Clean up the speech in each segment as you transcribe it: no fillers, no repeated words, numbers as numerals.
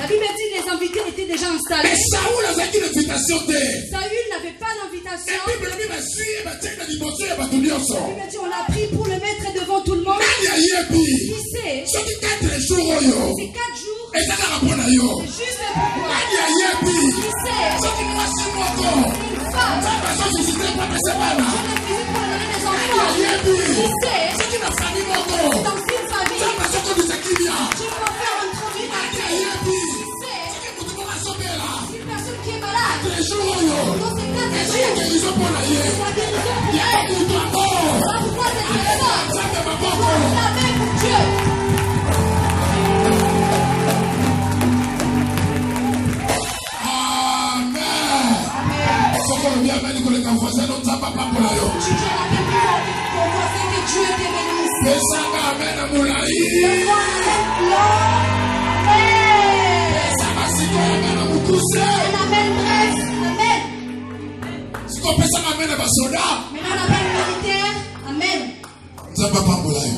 La Bible dit que les invités étaient déjà installés. Saül n'avait pas d'invitation. La Bible dit on l'a pris pour le mettre devant tout le monde. Qui sait? Ces 4 jours, c'est juste pour moi. Qui sait? Une femme. Je ne visite pour donner des enfants. Qui sait? Dans une famille. Je peux faire un produit à Dieu. Qui sait? Une personne qui est malade. Dans ces 4 jours, c'est la guérison pour elle. Pourquoi cette personne? Pour la main pour Dieu.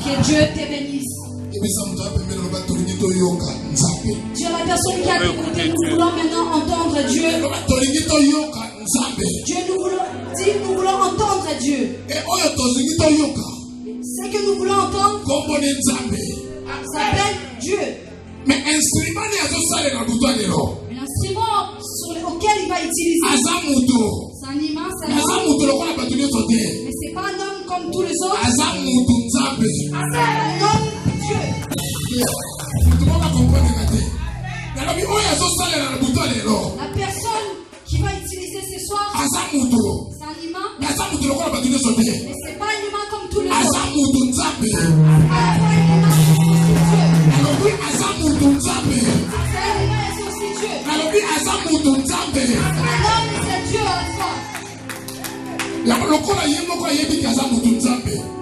Que Dieu te bénisse. Dieu, la personne qui a écouté, nous voulons maintenant entendre Dieu. Dieu, nous voulons entendre Dieu. Ce que nous voulons entendre s'appelle Dieu. Mais l'instrument auquel il va utiliser, c'est un immense homme. Mais ce n'est pas un homme comme tous les autres. C'est un homme Dieu. La personne qui va utiliser ce soir, c'est un humain. Mais ce n'est pas un humain comme tous les autres. C'est un humain aussi Dieu. Un homme, c'est Dieu à la fois.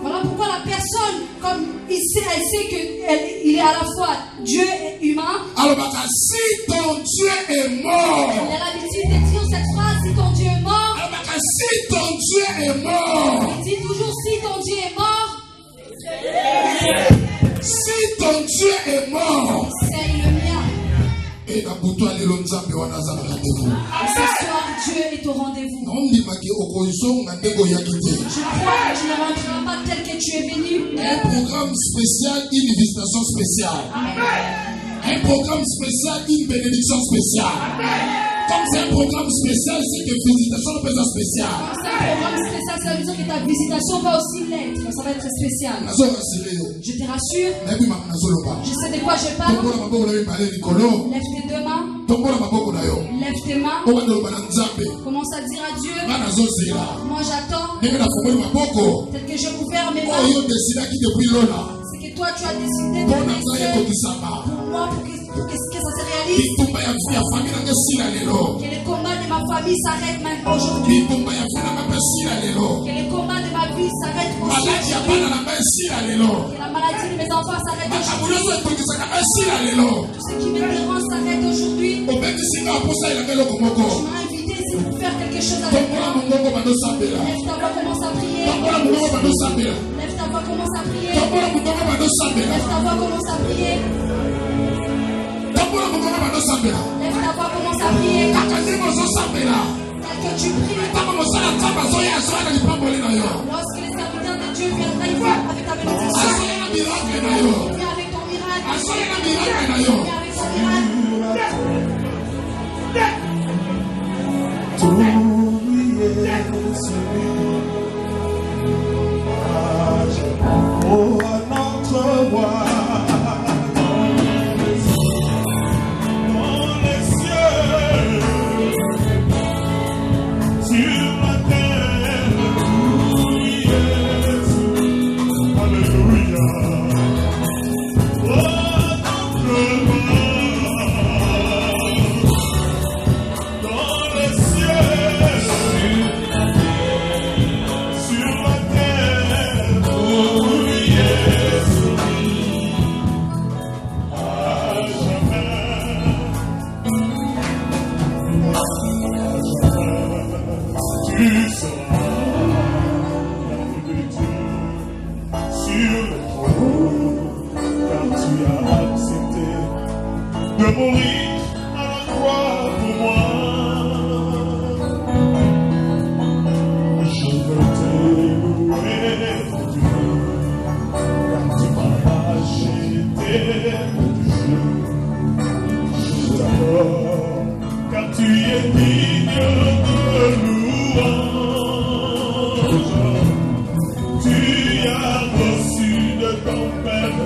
Voilà pourquoi la personne, comme elle sait qu'il est à la fois Dieu et humain. Si ton Dieu est mort. Il a l'habitude de dire cette phrase, si ton Dieu est mort. Si ton Dieu est mort. Il dit toujours si ton Dieu est mort. Si ton Dieu est mort. C'est le mien. Et ce soir, Dieu est au rendez-vous. Je crois que tu ne rentreras pas tel que tu es venu. Un programme spécial, une visitation spéciale. Un programme spécial, une bénédiction spéciale. Comme c'est un programme spécial, c'est que visitation peut être spéciale. Comme c'est un programme spécial, ça veut dire que ta visitation va aussi l'être. Ça va être spécial. Je te rassure. Je sais de quoi je parle. Lève tes 2 mains. Lève tes mains. Commence à dire à Dieu. Moi j'attends. Tel que je ouvre mes mains. C'est que toi tu as décidé de laisser pour moi pour que ça se réalise. Que les combats de ma famille s'arrêtent maintenant aujourd'hui. Que les combats de ma vie s'arrêtent aujourd'hui. Que la maladie de mes enfants s'arrête aujourd'hui. Tout ce qui me dérange s'arrête aujourd'hui. Tu m'as invité ici pour faire quelque chose avec moi. Lève ta voix, commence à prier. Lève ta voix, commence à prier. Lève ta voix, commence à prier. Lève ta voix, commence à prier. Tel que tu pries. Lorsque les serviteurs de Dieu viennent avec ta bénédiction, viens avec ton miracle. Viens avec ton croix pour moi. Je veux te louer pour Dieu, car tu m'as acheté pour Dieu. Je t'adore, car tu es digne de louange. Tu as reçu de ton Père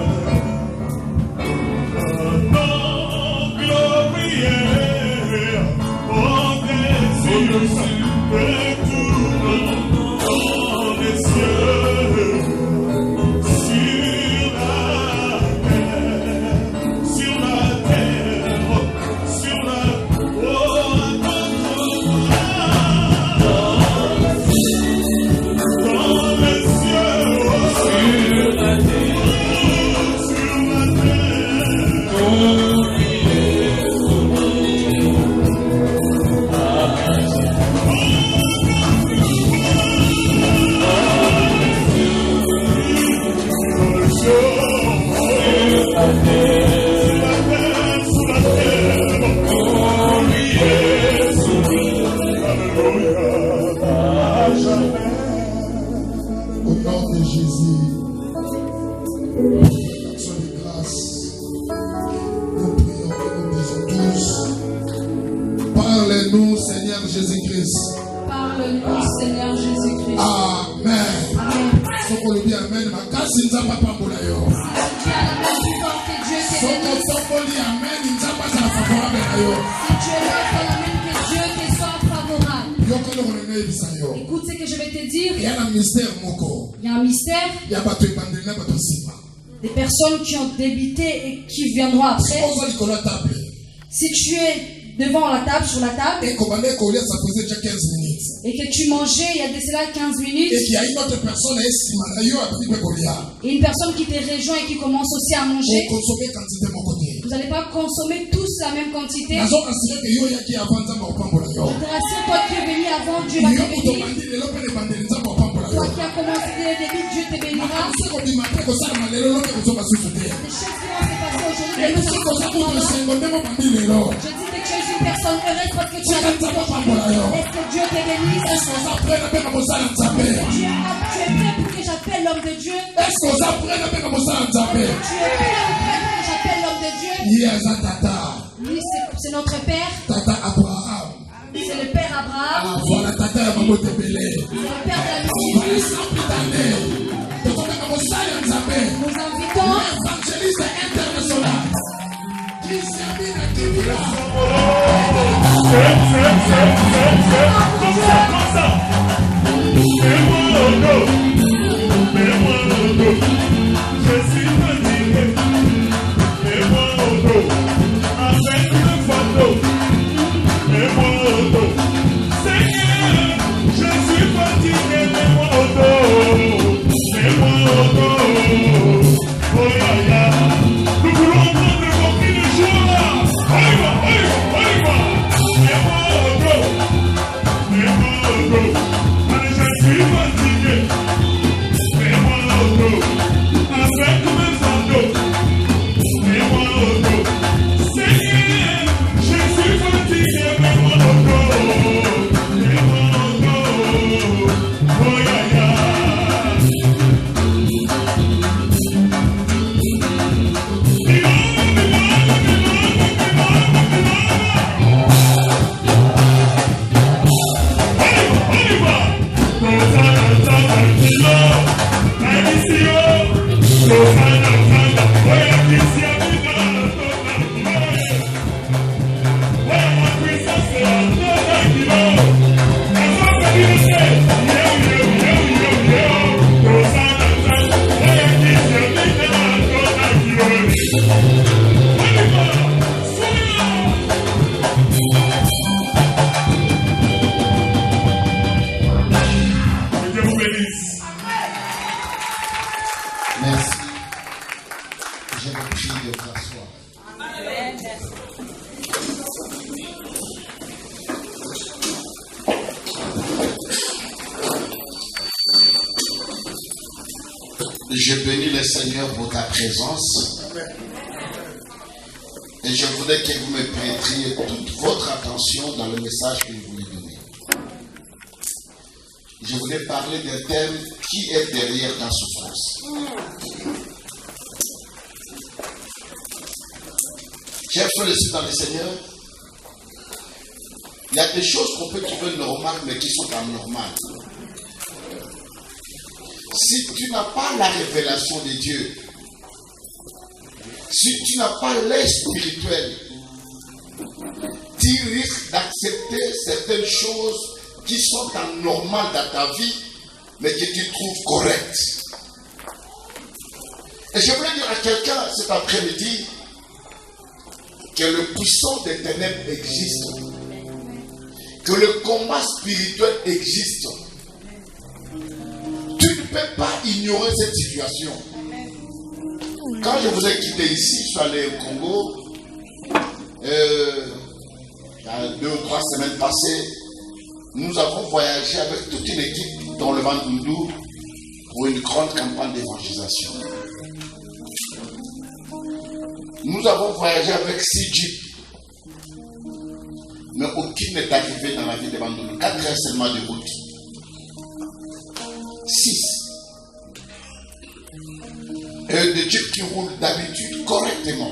un nom glorieux, oh dessus de tout dans les cieux, sur la terre, sur la terre, sur la Au nom de Jésus, action de grâce, nous prions et nous disons tous, parlez-nous Seigneur Jésus-Christ. Parle-nous Seigneur Jésus-Christ. Amen. Amen. Si tu dis Amen, ma casse, il n'a pas pour la yo. Si tu as la même foi que Dieu te bénisse. Si tu dis Amen, il n'a pas favorable à yo. Si tu es là, fais la même que Dieu te soit favorable. Écoute ce que je vais te dire. Il y a un mystère. Il y a un mystère. Il y a des personnes qui ont débité et qui viendront après. Si tu es devant la table, sur la table, et que tu mangeais il y a de cela 15 minutes, et qu'il y a une autre personne et une personne qui te rejoint et qui commence aussi à manger, vous n'allez pas consommer tous la même quantité. Je te rassure, toi qui es venu avant, Dieu va te bénir. Toi qui as commencé dès le début, Dieu te bénira. Des choses qui vont se passer aujourd'hui. Je dis que tu es une personne heureuse parce que tu as vécu aujourd'hui. Est-ce que Dieu te bénisse? Tu es prêt pour que j'appelle l'homme de Dieu? Tu es prêt ou prêt pour que j'appelle l'homme de Dieu? Lui, c'est notre père. Tata Abraham. C'est le père Abraham. Voilà, Tata Abraham. C'est le père d'amitié. Nous invitons l'évangéliste international. Je suis fatigué, mets-moi au dos, avec le fardeau, mets-moi au dos. Seigneur, je suis fatigué, mets-moi au dos, mets-moi au dos. Oh ya ya, nous voulons prendre le coquille de joie. On y va, on y va, on y va. Mets-moi au dos, mets-moi au dos. Allez, je suis fatigué, mets-moi au dos. Avec mes fardeaux, mets-moi au dos. Seigneur, je suis fatigué, mets-moi au dos. Mets-moi au dos. Oh ya ya. Merci. Je vous prie de vous asseoir. Je bénis le Seigneur pour ta présence. Et Et je voudrais que vous me prêtiez toute votre attention dans le message que je voulais donner. Je voulais parler d'un thème qui est derrière ta souffrance. Chers frères et sœurs dans le Seigneur, il y a des choses qu'on peut trouver normales, mais qui sont anormales. Si tu n'as pas la révélation de Dieu, si tu n'as pas l'œil spirituel, tu risques d'accepter certaines choses qui sont anormales dans ta vie, mais que tu trouves correctes. Et je voulais dire à quelqu'un cet après-midi que le puissant des ténèbres existe, que le combat spirituel existe. Tu ne peux pas ignorer cette situation. Quand je vous ai quitté ici, je suis allé au Congo, il y a 2 ou 3 semaines passées, nous avons voyagé avec toute une équipe dans le Bandundu pour une grande campagne d'évangélisation. Nous avons voyagé avec 6 jeeps, mais aucune n'est arrivée dans la ville de Bandundu. 4 heures seulement de route. 6. Et des jeeps qui roulent d'habitude correctement.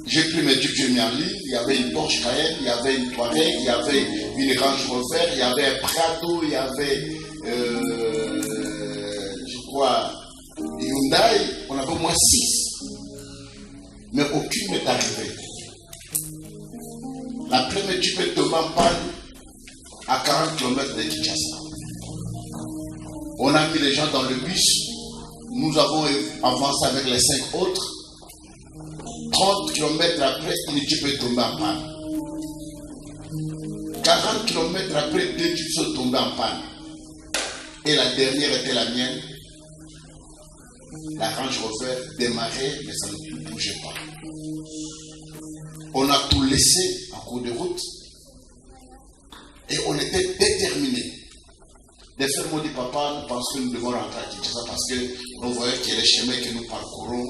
J'ai pris mes jeeps, j'ai mis en ligne. Il y avait une Porsche Cayenne, il y avait une Touareg, il y avait une Range Rover, il y avait un Prado, il y avait, je crois, Hyundai. On avait au moins 6. Mais aucune n'est arrivée. La première jeep est tombée en panne à 40 km de Kinshasa. On a mis les gens dans le bus. Nous avons avancé avec les 5 autres. 30 km après, une jeep est tombée en panne. 40 km après, 2 jeeps sont tombés en panne. Et la dernière était la mienne. La Range Rover démarrait, mais ça ne bougeait pas. On a tout laissé en cours de route. Et on était déterminés. Des frères m'ont dit, papa, nous pensons que nous devons rentrer à Kinshasa parce que nous voyons que les chemins que nous parcourons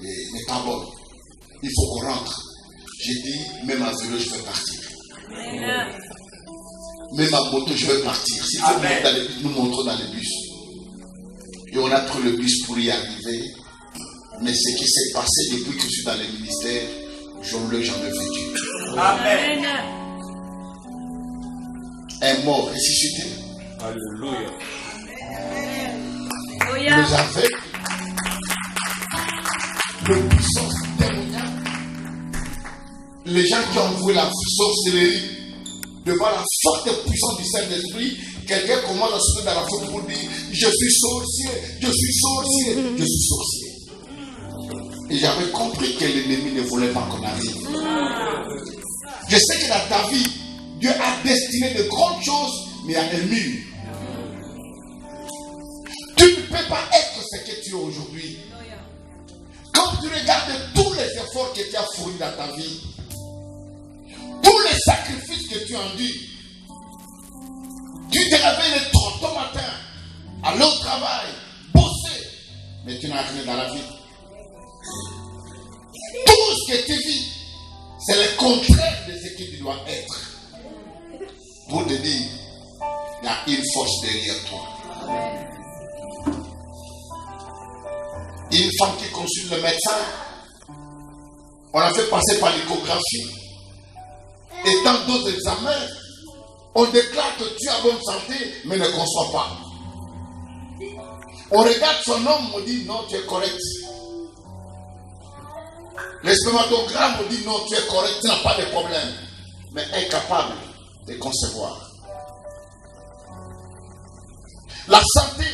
n'est pas bon. Il faut qu'on rentre. J'ai dit, même à vélo, je vais partir. Même à moto, je vais partir. Si nous montrons dans les bus. Et on a pris le bus pour y arriver. Mais ce qui s'est passé depuis que je suis dans les ministères, je ne l'ai jamais vécu. Amen. Un mort ressuscité. Alléluia. Nous avons le puissance démoniaque. Les gens qui ont voué la sorcellerie devant la forte puissance du Saint-Esprit, quelqu'un commence à se mettre dans la foule pour dire je suis sorcier, je suis sorcier, je suis sorcier. Et j'avais compris que l'ennemi ne voulait pas qu'on arrive. Je sais que dans ta vie, Dieu a destiné de grandes choses, mais il y a un mur. Tu ne peux pas être ce que tu es aujourd'hui. Quand tu regardes tous les efforts que tu as fournis dans ta vie, tous les sacrifices que tu as endurés, tu te réveilles trop tôt matin, aller au travail, bosser, mais tu n'as rien dans la vie. Tout ce que tu vis, c'est le contraire de ce que tu dois être. Pour te dire, il y a une force derrière toi. Une femme qui consulte le médecin, on a fait passer par l'échographie. Et dans d'autres examens, on déclare que tu as bonne santé, mais ne conçoit pas. On regarde son homme, on dit non, tu es correct. Le spermatogramme, on dit non, tu es correct, tu n'as pas de problème. Mais incapable de concevoir. La santé,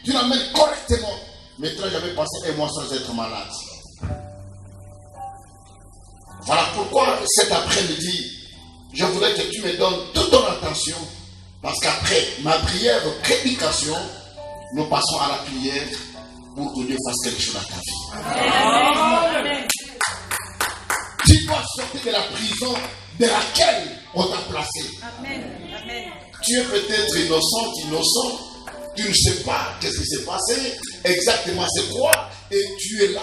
tu l'amènes correctement, mais tu n'as jamais passé un mois sans être malade. Voilà pourquoi cet après-midi, je voudrais que tu me donnes toute ton attention, parce qu'après ma prière de prédication, nous passons à la prière pour que Dieu fasse quelque chose dans ta vie. Amen. Tu dois sortir de la prison de laquelle on t'a placé. Amen. Amen. Tu es peut-être innocent, tu ne sais pas qu'est-ce qui s'est passé, exactement c'est quoi, et tu es là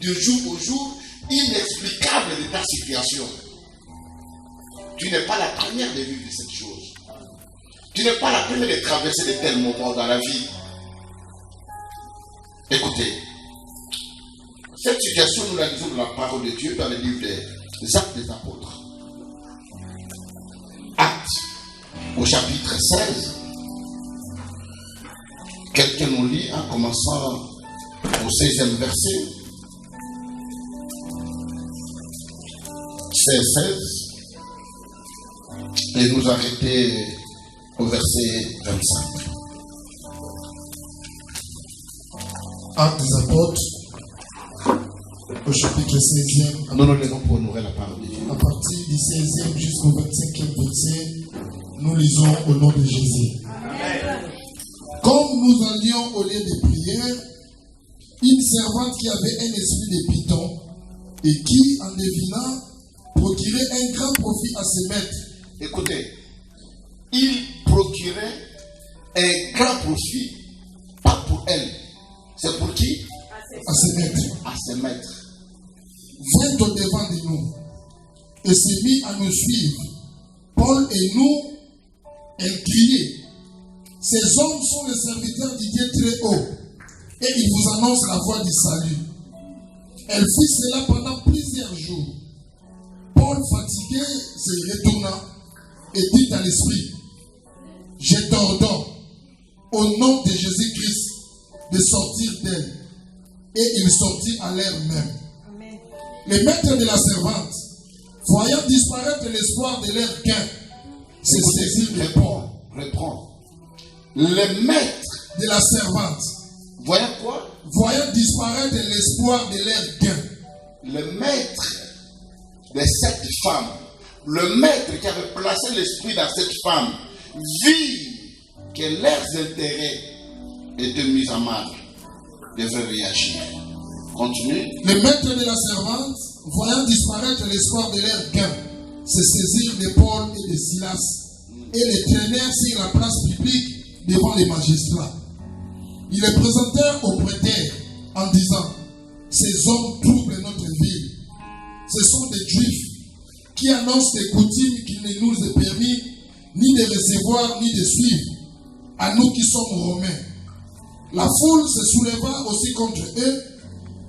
de jour au jour, inexplicable de ta situation. Tu n'es pas la première de vivre de cette chose. Tu n'es pas la première de traverser de tels moments dans la vie. Écoutez, cette situation, nous la lisons dans la parole de Dieu dans le livre des Actes des Apôtres. Actes, au chapitre 16. Quelqu'un nous lit en commençant au 16e verset. 16. Et nous arrêter au verset 25. Actes des Apôtres, au chapitre 16e. Nous lisons pour honorer la parole de Dieu. À partir du 16e jusqu'au 25e verset, nous lisons au nom de Jésus. Amen. Comme nous allions au lieu de prière, une servante qui avait un esprit de python et qui, en devinant, procurait un grand profit à ses maîtres. Écoutez, il procurait un grand profit, pas pour elle. C'est pour qui? À ses maîtres. À ses maîtres. Vint au devant de nous et s'est mis à nous suivre. Paul et nous, elle criait. Ces hommes sont les serviteurs du Dieu très haut et ils vous annoncent la voie du salut. Elle fit cela pendant plusieurs jours. Paul, fatigué, se retourna et dit à l'esprit, je t'ordonne au nom de Jésus-Christ de sortir d'elle. Et il sortit à l'heure même. Amen. Les maîtres de la servante, voyant disparaître l'espoir de leur gain, se saisirent de Paul. Reprends. Les maîtres de la servante, voyant quoi? Voyant disparaître l'espoir de leur gain. Le maître de cette femme, le maître qui avait placé l'esprit dans cette femme, vit que leurs intérêts étaient mis en mal, devait réagir. Continue. Les maîtres de la servante, voyant disparaître l'espoir de leur gain, se saisirent de Paul et de Silas et les traînèrent sur la place publique devant les magistrats. Ils les présentèrent aux prêteurs en disant, ces hommes troublent notre ville. Ce sont des Juifs qui annoncent des coutumes qu'il ne nous est permis ni de recevoir ni de suivre, à nous qui sommes romains. La foule se souleva aussi contre eux,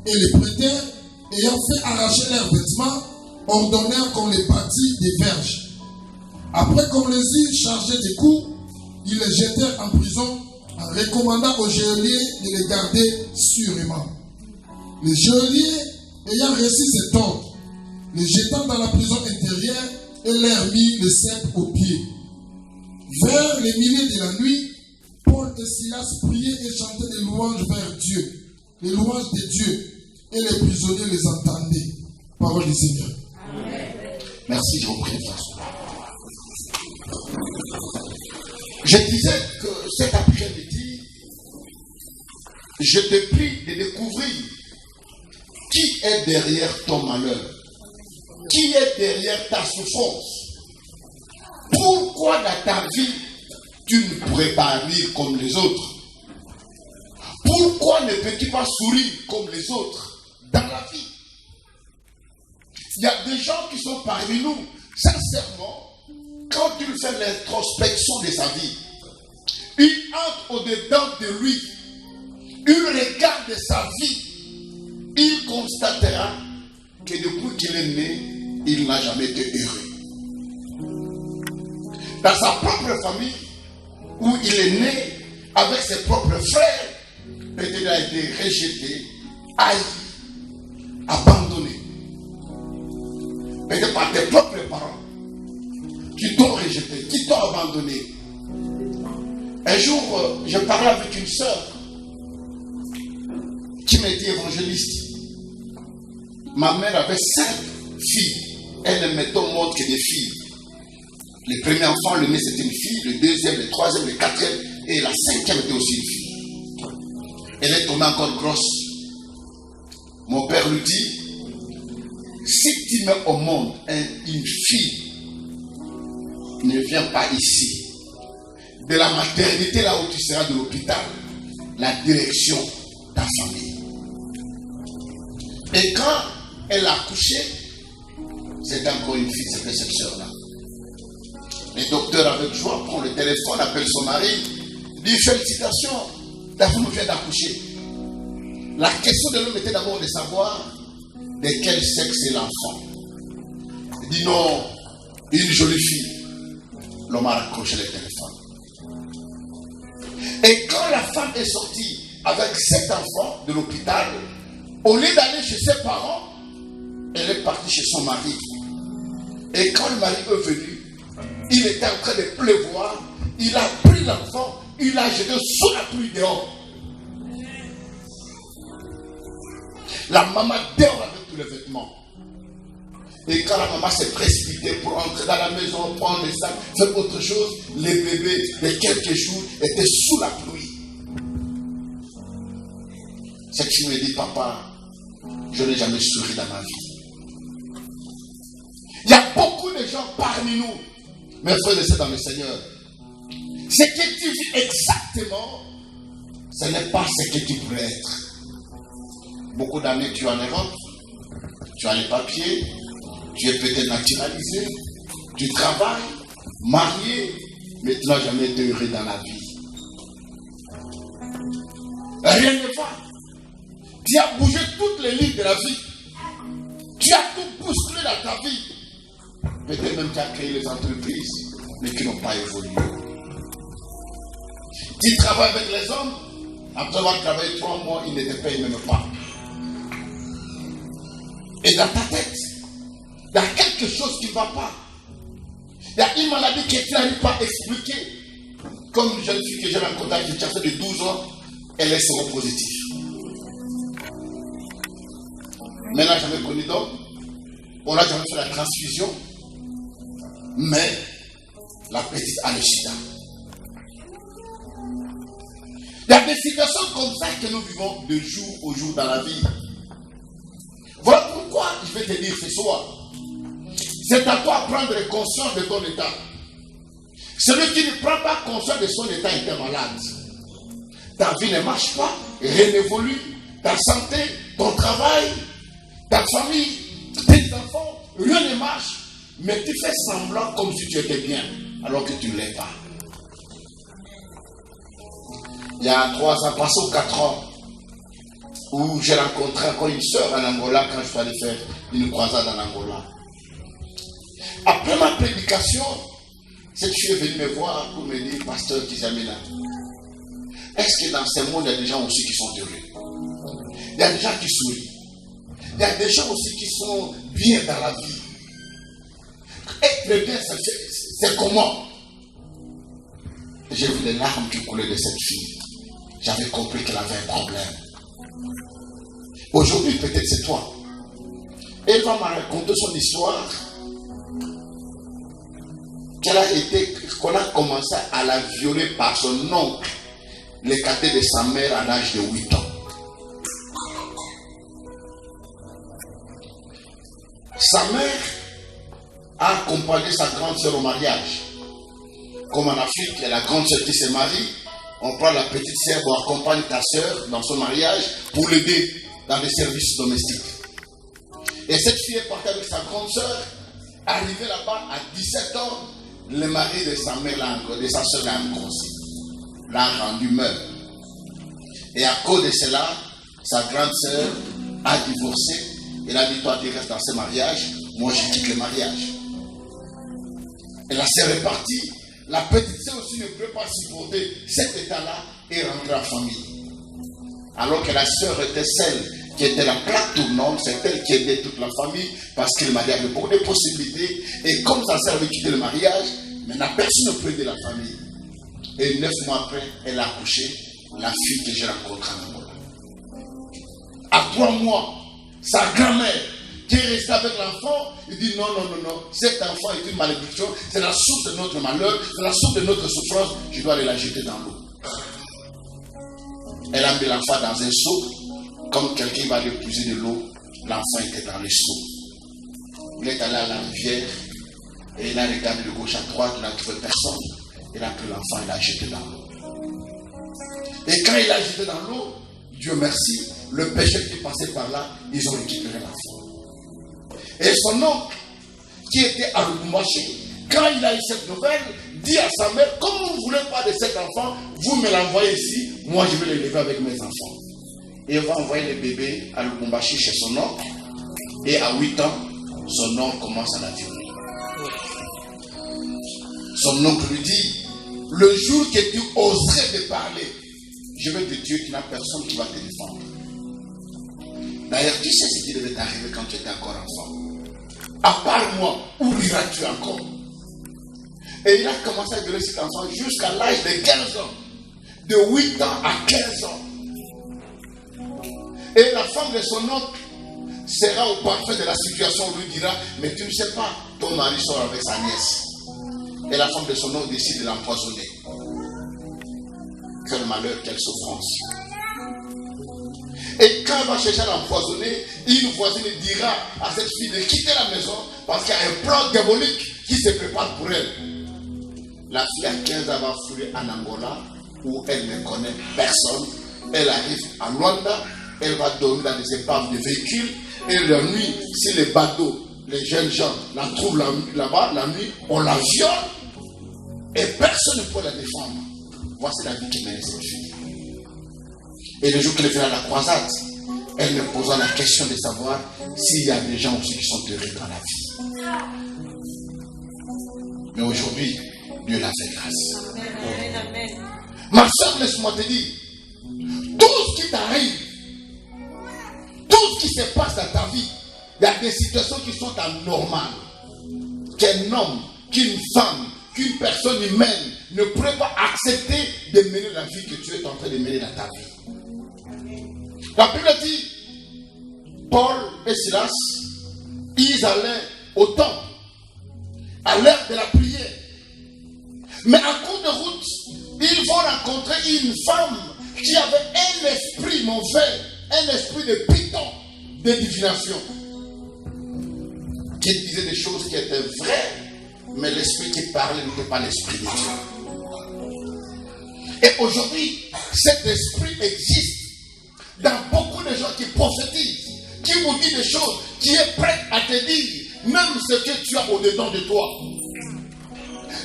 et les prêteurs, ayant fait arracher leurs vêtements, ordonnèrent qu'on les bâtît des verges. Après qu'on les eut chargés des coups, ils les jetèrent en prison en recommandant aux geôliers de les garder sûrement. Les geôliers, ayant reçu cet ordre, les jetant dans la prison intérieure et leur mit le sceptre aux pieds. Vers les milieux de la nuit, Paul et Silas priaient et chantaient des louanges vers Dieu, les louanges de Dieu, et les prisonniers les entendaient. Parole du Seigneur. Amen. Merci, je vous prie. Je disais que cet après-midi, je te prie de découvrir qui est derrière ton malheur, qui est derrière ta souffrance. Pourquoi dans ta vie, tu ne pourrais pas rire comme les autres? Pourquoi ne peux-tu pas sourire comme les autres dans la vie? Il y a des gens qui sont parmi nous, sincèrement, quand il fait l'introspection de sa vie, il entre au-dedans de lui, il regarde sa vie, il constatera que depuis qu'il est né, il n'a jamais été heureux. Dans sa propre famille, où il est né avec ses propres frères, peut-être il a été rejeté, haï, abandonné. Peut-être par tes propres parents qui t'ont rejeté, qui t'ont abandonné. Un jour, je parlais avec une sœur qui m'a dit évangéliste. Ma mère avait 5 filles. Elle ne mettait au monde que des filles. Le premier enfant, le né, c'était une fille. Le deuxième, le troisième, le quatrième. Et la 5e était aussi une fille. Elle est tombée encore grosse. Mon père lui dit, si tu mets au monde une fille, ne viens pas ici. De la maternité, là où tu seras de l'hôpital, la direction de ta famille. Et quand elle a accouché, c'était encore une fille, c'était cette soeur-là. Le docteur avec joie prend le téléphone, appelle son mari, dit félicitations, ta femme vient d'accoucher. La question de l'homme était d'abord de savoir de quel sexe est l'enfant. Il dit non, une jolie fille. L'homme a raccroché le téléphone. Et quand la femme est sortie avec 7 enfants de l'hôpital, au lieu d'aller chez ses parents, elle est partie chez son mari. Et quand le mari est venu, il était en train de pleuvoir, il a pris l'enfant, il l'a jeté sous la pluie dehors. La maman dehors avec tous les vêtements. Et quand la maman s'est précipitée pour entrer dans la maison, prendre les sacs, faire autre chose, les bébés de quelques jours étaient sous la pluie. Cette fille me dit, papa, je n'ai jamais souri dans ma vie. Il y a beaucoup de gens parmi nous, mes frères et sœurs dans le Seigneur. Ce que tu vis exactement, ce n'est pas ce que tu pourrais être. Beaucoup d'années, tu es en Europe, tu as les papiers, tu es peut-être naturalisé, tu travailles, marié, mais tu n'as jamais été heureux dans la vie. Rien ne va. Tu as bougé toutes les lignes de la vie. Tu as tout bousculé dans ta vie. Peut-être même tu as créé les entreprises, mais qui n'ont pas évolué. Tu travailles avec les hommes, après avoir travaillé 3 mois, ils ne te payent même pas. Et dans ta tête, il y a quelque chose qui ne va pas. Il y a une maladie que tu n'arrives pas à expliquer. Comme une jeune fille que j'ai rencontrée qui cherchait de 12 ans, elle est séropositive. Mais elle n'a jamais connu d'homme. On n'a jamais fait la transfusion. Mais la petite a le sida. Il y a des situations comme ça que nous vivons de jour au jour dans la vie. Voilà pourquoi je vais te dire ce soir. C'est à toi de prendre conscience de ton état. Celui qui ne prend pas conscience de son état est malade. Ta vie ne marche pas, rien n'évolue. Ta santé, ton travail, ta famille, tes enfants, rien ne marche. Mais tu fais semblant comme si tu étais bien, alors que tu ne l'es pas. Il y a 3 ans, passé aux 4 ans, où j'ai rencontré encore une soeur en Angola quand je suis allé faire une croisade en Angola. Après ma prédication, cette fille est venue me voir pour me dire, pasteur Kizamina, est-ce que dans ce monde, il y a des gens aussi qui sont heureux? Il y a des gens qui sourient. Il y a des gens aussi qui sont bien dans la vie. Être bien, c'est comment? J'ai vu les larmes qui coulaient de cette fille. J'avais compris qu'elle avait un problème. Aujourd'hui, peut-être c'est toi. Elle va me raconter son histoire. Qu'on a commencé à la violer par son oncle, le cadet de sa mère à l'âge de 8 ans. Sa mère a accompagné sa grande sœur au mariage. Comme en Afrique, il y a la grande sœur qui se marie. On prend la petite sœur pour accompagner ta sœur dans son mariage pour l'aider dans les services domestiques. Et cette fille est partie avec sa grande sœur. Arrivée là-bas à 17 ans, le mari de sa mère, de sa sœur l'a grossi, l'a rendu meuble. Et à cause de cela, sa grande sœur a divorcé. Elle a dit, toi tu restes dans ce mariage, moi je quitte le mariage. Et la sœur est partie. La petite sœur aussi ne peut pas supporter cet état-là et rentrer en famille. Alors que la sœur était celle qui était la plaque tournante, c'est elle qui aidait toute la famille parce que le mariage avait beaucoup de possibilités. Et comme sa sœur avait quitté le mariage, maintenant personne ne peut aider la famille. Et 9 mois après, elle a accouché la fille que j'ai rencontrée en Angola. À 3 mois, sa grand-mère qui est restée avec l'enfant, il dit non, cet enfant est une malédiction, c'est la source de notre malheur, c'est la source de notre souffrance, je dois aller la jeter dans l'eau. Elle a mis l'enfant dans un seau, comme quelqu'un va aller puiser de l'eau, l'enfant était dans le seau. Il est allé à la rivière, et il a regardé de gauche à droite, il n'a trouvé personne, il a pris l'enfant, il l'a jeté dans l'eau. Et quand il l'a jeté dans l'eau, Dieu merci, le péché qui passait par là, ils ont récupéré l'enfant. Et son oncle, qui était à Lubumbashi, quand il a eu cette nouvelle, dit à sa mère, comme vous ne voulez pas de cet enfant, vous me l'envoyez ici, moi je vais l'élever avec mes enfants. Et on va envoyer le bébé à Lubumbashi chez son oncle. Et à 8 ans, son oncle commence à la violer. Son oncle lui dit, le jour que tu oserais de parler, je vais te dire qu'il n'y a personne qui va te défendre. D'ailleurs, tu sais ce qui devait t'arriver quand tu étais encore enfant. À part moi, où iras-tu encore? Et il a commencé à violer cet enfant jusqu'à l'âge de 15 ans. De 8 ans à 15 ans. Et la femme de son oncle sera au parfait de la situation, lui dira, mais tu ne sais pas, ton mari sort avec sa nièce. Et la femme de son oncle décide de l'empoisonner. Quel malheur, quelle souffrance. Et quand elle va chercher à l'empoisonner, une voisine dira à cette fille de quitter la maison parce qu'il y a un plan diabolique qui se prépare pour elle. La fille à 15 ans va fouiller en Angola où elle ne connaît personne. Elle arrive à Luanda, elle va dormir dans des épaves de véhicules. Et la nuit, si les bateaux, les jeunes gens la trouvent là-bas, la nuit, on la viole et personne ne peut la défendre. Voici la vie qui mène cette fille. Et le jour qu'elle vient à la croisade, elle me posa la question de savoir s'il y a des gens aussi qui sont heureux dans la vie. Mais aujourd'hui, Dieu l'a fait grâce. Amen. Ma soeur, laisse-moi te dire, tout ce qui t'arrive, tout ce qui se passe dans ta vie, il y a des situations qui sont anormales. Qu'un homme, qu'une femme, qu'une personne humaine ne pourrait pas accepter de mener la vie que tu es en train de mener dans ta vie. La Bible dit, Paul et Silas, ils allaient au temple à l'heure de la prière. Mais en cours de route, ils vont rencontrer une femme qui avait un esprit mauvais, un esprit de python, de divination, qui disait des choses qui étaient vraies, mais l'esprit qui parlait n'était pas l'esprit de Dieu. Et aujourd'hui, cet esprit existe dans beaucoup de gens qui prophétisent, qui vous disent des choses, qui est prêt à te dire même ce que tu as au-dedans de toi.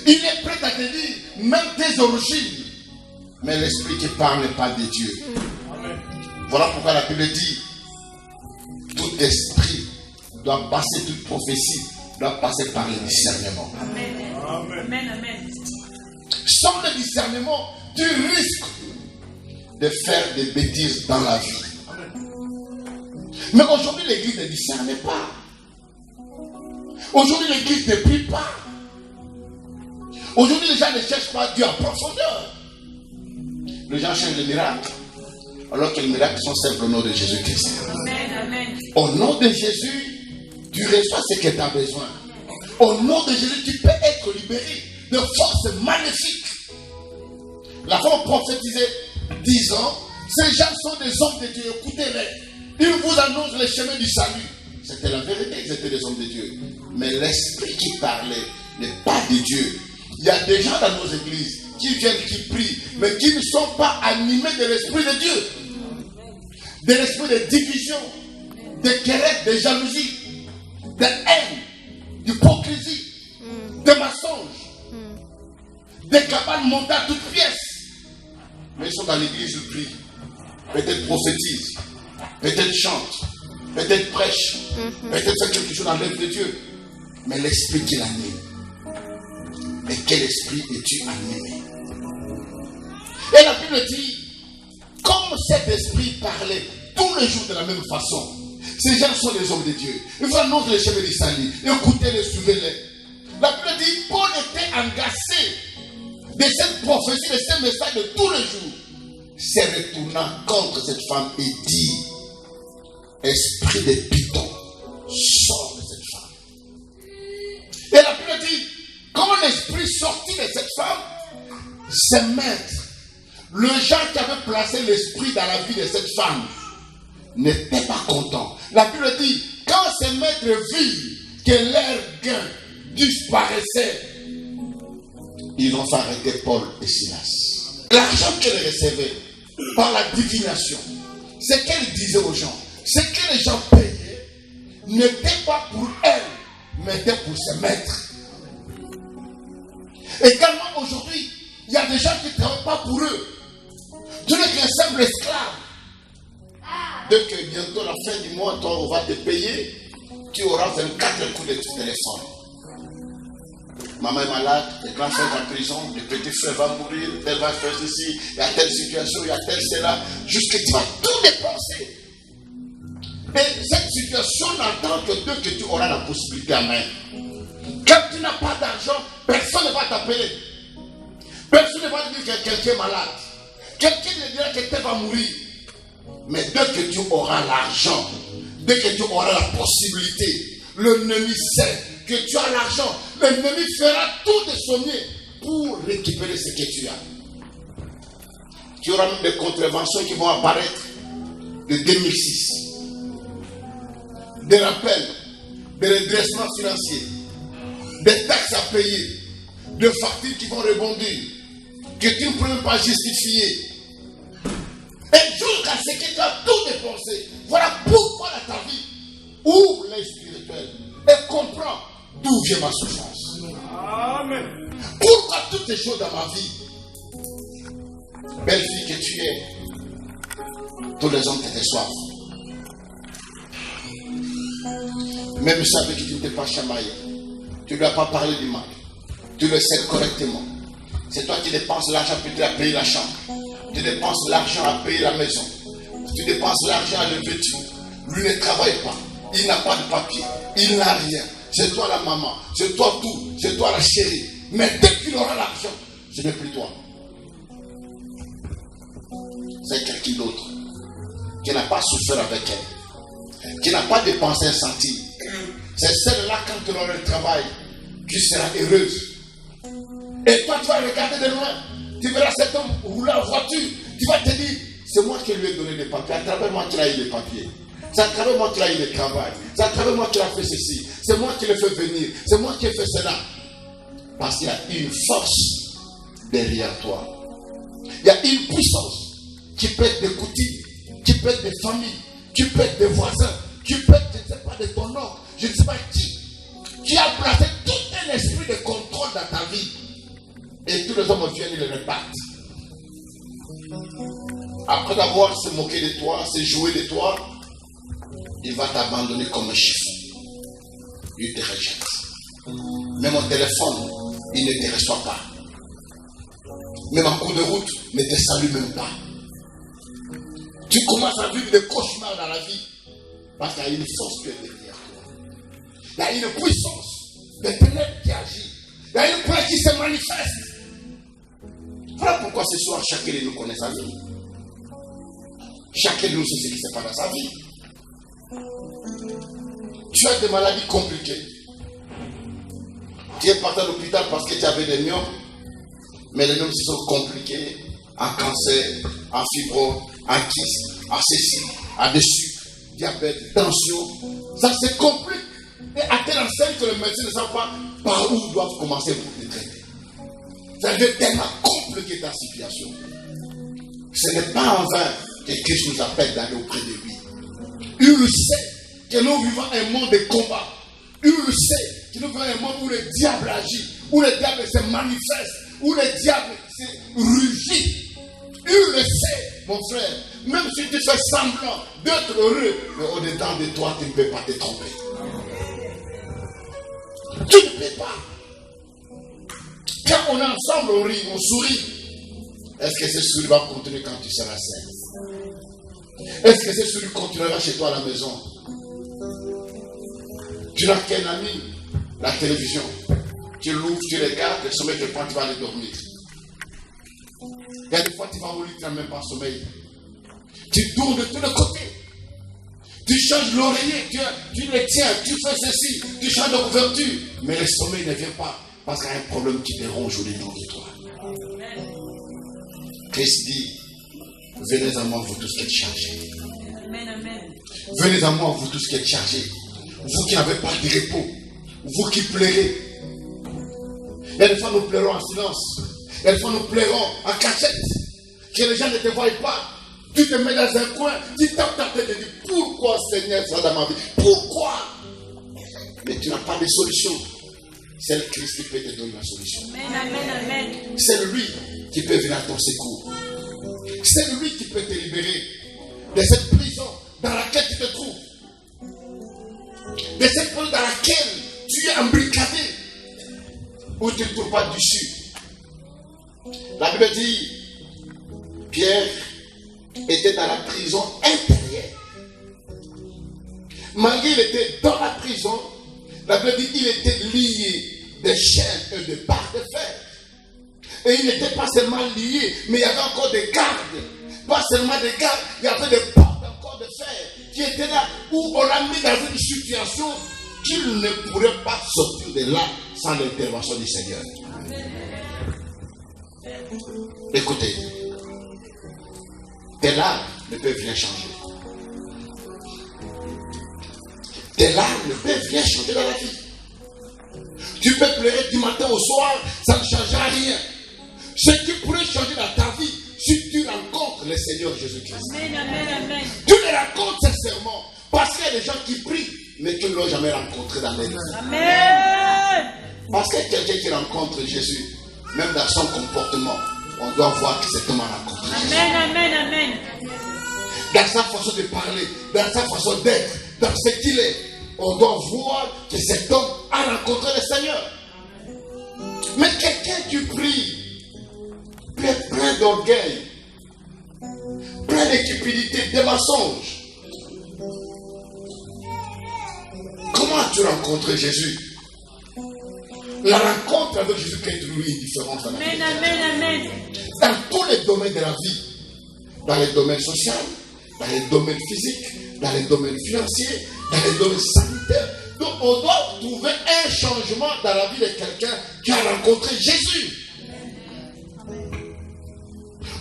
Il est prêt à te dire même tes origines. Mais l'esprit qui parle n'est pas de Dieu. Voilà pourquoi la Bible dit, tout esprit doit passer, toute prophétie doit passer par le discernement. Amen. Amen. Sans le discernement, tu risques de faire des bêtises dans la vie. Mais aujourd'hui, l'église ne discerne pas. Aujourd'hui, l'église ne prie pas. Aujourd'hui, les gens ne cherchent pas Dieu en profondeur. Les gens cherchent le miracle, alors que les miracles sont simples au nom de Jésus-Christ. Au nom de Jésus, tu reçois ce que tu as besoin. Au nom de Jésus, tu peux être libéré de forces maléfiques. La femme prophétisait 10 ans. Ces gens sont des hommes de Dieu. Écoutez-les. Ils vous annoncent le chemin du salut. C'était la vérité, ils étaient des hommes de Dieu. Mais l'esprit qui parlait n'est pas de Dieu. Il y a des gens dans nos églises qui viennent, qui prient, mais qui ne sont pas animés de l'esprit de Dieu. De l'esprit de division, de querelle, de jalousie, de haine, d'hypocrisie, de mensonge, de cabales montées à toutes pièces. Mais ils sont dans l'église, ils prient. Peut-être prophétisent, peut-être chantent, peut-être prêchent, peut-être font quelque chose dans l'œuvre de Dieu. Mais l'esprit qui l'anime. Mais quel esprit es-tu animé? Et la Bible dit, comme cet esprit parlait tous les jours de la même façon, ces gens sont les hommes de Dieu. Ils vont annoncer le chemin du salut. Écoutez-les, suivez-les. La Bible dit, Paul était agacé de cette prophétie, de ce message de tous les jours. Se retournant contre cette femme et dit, esprit de python, sors de cette femme. Et la Bible dit, quand l'esprit sortit de cette femme, ses maîtres, le gens qui avait placé l'esprit dans la vie de cette femme, n'étaient pas contents. La Bible dit, quand ces maîtres virent que leur gain disparaissait, ils ont fait arrêter Paul et Silas. L'argent qu'elle recevait par la divination, ce qu'elle disait aux gens, ce que les gens payaient, n'était pas pour elle, mais était pour ses maîtres. Également aujourd'hui, il y a des gens qui ne travaillent pas pour eux. Tu n'es qu'un simple esclave. Dès que bientôt, à la fin du mois, toi, on va te payer, tu auras 24 coups de téléphone. Maman est malade, les grands frères en prison, le petit frère va mourir, elle va faire ceci, il y a telle situation, il y a telle cela, jusqu'à ce que tu vas tout dépenser. Et cette situation n'attend que Dieu que tu auras la possibilité à main. Quand tu n'as pas d'argent, personne ne va t'appeler. Personne ne va te dire que quelqu'un est malade. Quelqu'un ne dira que tu vas mourir. Mais dès que tu auras l'argent, dès que tu auras la possibilité, l'ennemi sait que tu as l'argent. L'ennemi fera tout de son mieux pour récupérer ce que tu as. Tu auras même des contraventions qui vont apparaître de 2006. Des rappels, des redressements financiers, des taxes à payer, des factures qui vont rebondir, que tu ne peux même pas justifier. Et jusqu'à ce que tu as tout dépensé. Voilà pourquoi dans ta vie, ouvre l'œil spirituel et comprends d'où vient ma souffrance. Amen. Pourquoi toutes ces choses dans ma vie, belle fille que tu es, tous les hommes te déçoivent. Même ça avec qui tu ne t'es pas chamaillé, tu ne dois pas parler du mal. Tu le sais correctement. C'est toi qui dépenses l'argent pour te payer la chambre. Tu dépenses l'argent à payer la maison. Tu dépenses l'argent à le vêtir. Lui ne travaille pas. Il n'a pas de papier. Il n'a rien. C'est toi la maman. C'est toi tout. C'est toi la chérie. Mais dès qu'il aura l'argent, ce n'est plus toi. C'est quelqu'un d'autre qui n'a pas souffert avec elle, qui n'a pas dépensé un centime. C'est celle-là, quand tu auras le travail, tu seras heureuse. Et toi, tu vas regarder de loin. Tu verras cet homme rouler en voiture. Tu vas te dire, c'est moi qui lui ai donné des papiers. À travers moi qu'il a eu des papiers. C'est à travers moi qu'il a eu des travail. C'est à travers moi qu'il a fait ceci. C'est moi qui l'ai fait venir. C'est moi qui ai fait cela. Parce qu'il y a une force derrière toi. Il y a une puissance qui peut être des coutumes, qui peut être des familles, qui peut être des voisins, qui peut être, je ne sais pas, de ton oncle, je ne sais pas qui a placé tout un esprit de contrôle dans ta vie. Et tous les hommes viennent et le repartent. Après avoir se moqué de toi, se jouer de toi, il va t'abandonner comme un chiffon. Il te rejette. Même au téléphone, il ne te reçoit pas. Même en cours de route, ne te salue même pas. Tu commences à vivre des cauchemars dans la vie. Parce qu'il y a une force qui est derrière toi. Il y a une puissance de ténèbres qui agit. Il y a une puissance qui se manifeste. Voilà pourquoi ce soir, chacun de nous connaît sa vie. Chacun de nous sait ce qui se passe dans sa vie. Tu as des maladies compliquées. Tu es parti à l'hôpital parce que tu avais des myomes. Mais les myomes sont compliqués. En cancer, en fibrome, en kyste, en ceci, en dessus, diabète, tension. Ça se complique. Et à telle enseigne que les médecins ne savent pas par où ils doivent commencer pour te traiter. Ça devient tellement compliqué ta situation. Ce n'est pas en vain que Christ nous appelle d'aller auprès de lui. Il sait que nous vivons un monde de combat. Il sait que nous vivons un monde où le diable agit, où le diable se manifeste, où le diable se rugit. Il le sait, mon frère. Même si tu fais semblant d'être heureux, mais au-dedans de toi, tu ne peux pas te tromper. Tu ne peux pas. Quand on est ensemble, on rit, on sourit. Est-ce que ce sourire va continuer quand tu seras seul? Est-ce que ce sourire continuera chez toi à la maison? Tu n'as qu'un ami, la télévision. Tu l'ouvres, tu regardes, le sommeil te prend, tu vas aller dormir. Il y a des fois, tu vas au lit, tu n'as même pas sommeil. Tu tournes de tous les côtés. Tu changes l'oreiller, tu le tiens, tu fais ceci, tu changes de couverture. Mais le sommeil ne vient pas parce qu'il y a un problème qui te ronge au dedans de toi. Christ dit, venez à moi, vous tous qui êtes chargés. Venez à moi, vous tous qui êtes chargés. Vous qui n'avez pas de repos. Vous qui pleurez. Il y a des fois, nous pleurons en silence. Il y a des fois, nous pleurons en cachette. Que les gens ne te voient pas. Tu te mets dans un coin, tu tapes ta tête et dis, pourquoi Seigneur ça dans ma vie? Pourquoi? mais tu n'as pas de solution, c'est le Christ qui peut te donner la solution. Amen. C'est lui qui peut venir à ton secours. C'est lui qui peut te libérer de cette prison dans laquelle tu te trouves. De cette prison dans laquelle tu es embricadé, où tu ne trouves pas d'issue. La Bible dit, Pierre était dans la prison intérieure. Malgré qu'il était dans la prison, la Bible dit qu'il était lié de chaînes et de barres de fer. Et il n'était pas seulement lié, mais il y avait encore des gardes. Pas seulement des gardes, il y avait des portes encore de fer qui étaient là, où on l'a mis dans une situation qu'il ne pourrait pas sortir de là sans l'intervention du Seigneur. Écoutez, tes larmes ne peuvent rien changer. Tes larmes ne peuvent rien changer dans la vie. Tu peux pleurer du matin au soir, ça ne changera rien. Ce qui pourrait changer dans ta vie, si tu rencontres le Seigneur Jésus-Christ. Amen. Tu le rencontres sincèrement. Parce qu'il y a des gens qui prient, mais qui ne l'ont jamais rencontré dans l'église. Amen. Parce que quelqu'un qui rencontre Jésus, même dans son comportement, on doit voir que cet homme a rencontré Jésus. Amen. Dans sa façon de parler, dans sa façon d'être, dans ce qu'il est, on doit voir que cet homme a rencontré le Seigneur. Mais quelqu'un qui prie, plein d'orgueil, plein de cupidité, de mensonges. Comment as-tu rencontré Jésus? La rencontre avec Jésus crée toujours une différence dans la vie. Amen. Dans tous les domaines de la vie, dans les domaines sociaux, dans les domaines physiques, dans les domaines financiers, dans les domaines sanitaires. Donc on doit trouver un changement dans la vie de quelqu'un qui a rencontré Jésus.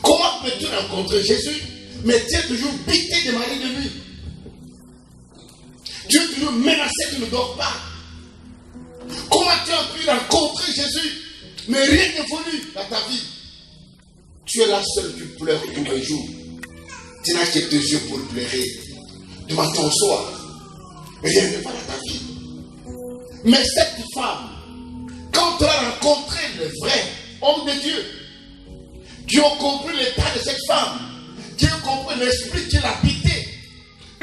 Comment peux-tu rencontrer Jésus, mais tu es toujours bité de mari de lui? Tu es toujours menacé, tu ne dors pas. Comment tu as pu rencontrer Jésus, mais rien n'évolue dans ta vie? Tu es là seul, tu pleures tous les jours. Tu n'as que tes yeux pour pleurer. Du matin au soir. Rien ne va dans ta vie. Mais cette femme, quand tu as rencontré le vrai homme de Dieu, qui ont compris l'état de cette femme, qui ont compris l'esprit qui l'habitait,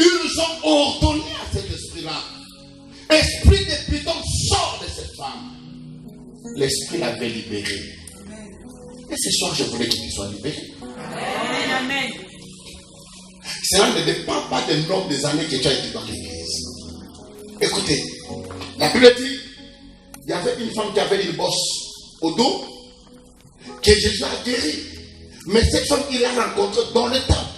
ils ont ordonné à cet esprit-là. Esprit de Python sort de cette femme. L'esprit l'avait libéré. Et ce soir, je voulais qu'il soit libéré. Amen. Cela ne dépend pas du nombre des années que tu as été dans l'église. Écoutez, la Bible dit, il y avait une femme qui avait une bosse au dos, que Jésus a guéri. Mais cette femme, il l'a rencontrée dans le temple.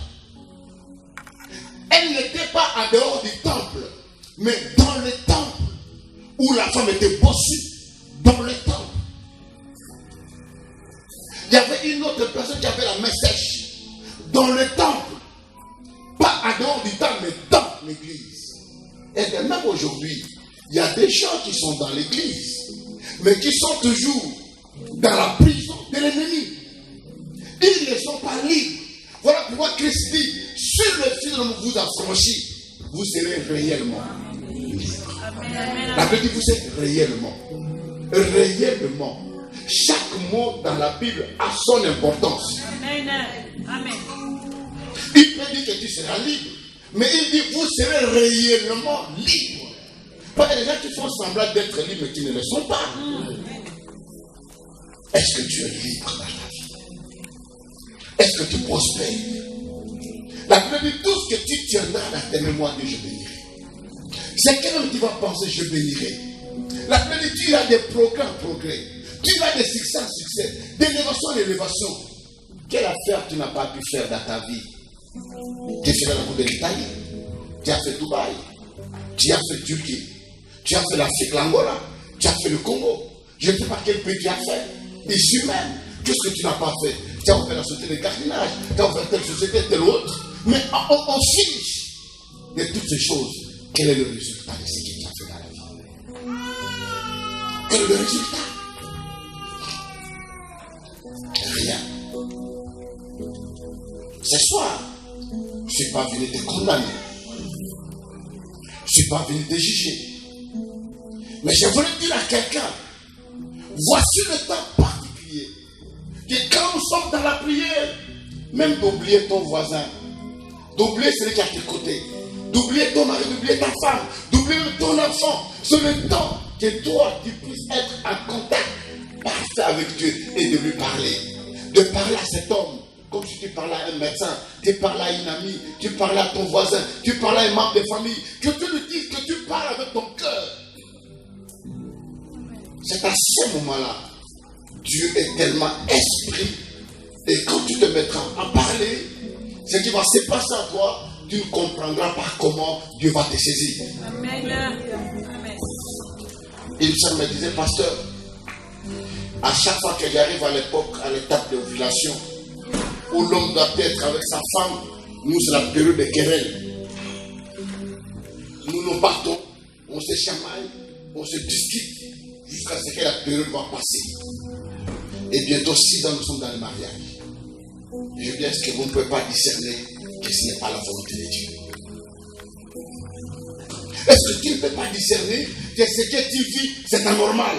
Elle n'était pas en dehors du temple, mais dans le temple, où la femme était bossue, dans le temple. Il y avait une autre personne qui avait la main sèche, dans le temple. Pas en dehors du temple, mais dans l'église. Et même aujourd'hui, il y a des gens qui sont dans l'église, mais qui sont toujours dans la prison de l'ennemi. Ils ne sont pas libres. Voilà pourquoi Christ dit, sur le fil vous affranchit, vous serez réellement libre. La Bible dit, vous êtes réellement. Chaque mot dans la Bible a son importance. Amen. Il peut dire que tu seras libre, mais il dit, vous serez réellement libre. Pas des gens qui font semblant d'être libres, mais qui ne le sont pas. Est-ce que tu es libre dans ta vie? Est-ce que tu prospères? La Bible dit, tout ce que tu tiendras dans tes mémoires, Dieu, je bénirai. C'est quelqu'un qui va penser, je bénirai. La Bible dit, tu as des progrès en progrès. Tu as des succès en succès. D'élévation en élévation. Quelle affaire tu n'as pas pu faire dans ta vie? Tu as fait la route de l'Italie. Tu as fait Dubaï. Tu as fait Turquie. Tu as fait l'Afrique, l'Angola. Tu as fait le Congo. Je ne sais pas quel pays tu as fait. Ici même. Qu'est-ce que tu n'as pas fait? Tu as ouvert la société de gardiennage. Tu as ouvert telle société, telle autre. Mais on fiche de toutes ces choses. Quel est le résultat de ce que tu as fait dans la vie? Quel est le résultat? Rien. Ce soir, je ne suis pas venu te condamner. Je ne suis pas venu te juger. Mais je voulais dire à quelqu'un, voici le temps particulier, que quand nous sommes dans la prière, même d'oublier ton voisin, d'oublier celui qui est à tes côtés, d'oublier ton mari, d'oublier ta femme, d'oublier ton enfant, c'est le temps que toi, tu puisses être en contact parfait avec Dieu et de lui parler. De parler à cet homme, comme si tu parlais à un médecin, tu parlais à une amie, tu parlais à ton voisin, tu parlais à un membre de famille, que tu lui dises que tu parles avec ton cœur. C'est à ce moment-là, Dieu est tellement esprit, et quand tu te mettras à parler, ce qui va se passer à toi, tu ne comprendras pas comment Dieu va te saisir. Amen. Une sœur me disait, pasteur, à chaque fois que j'arrive à l'étape de ovulation, où l'homme doit être avec sa femme, nous c'est la période de querelle. Nous nous battons, on se chamaille, on se discute, jusqu'à ce que la période va passer. Et bientôt 6 ans, nous sommes dans le mariage. Je dis, est-ce que vous ne pouvez pas discerner que ce n'est pas la volonté de Dieu? Est-ce que tu ne peux pas discerner que ce que tu vis, c'est anormal?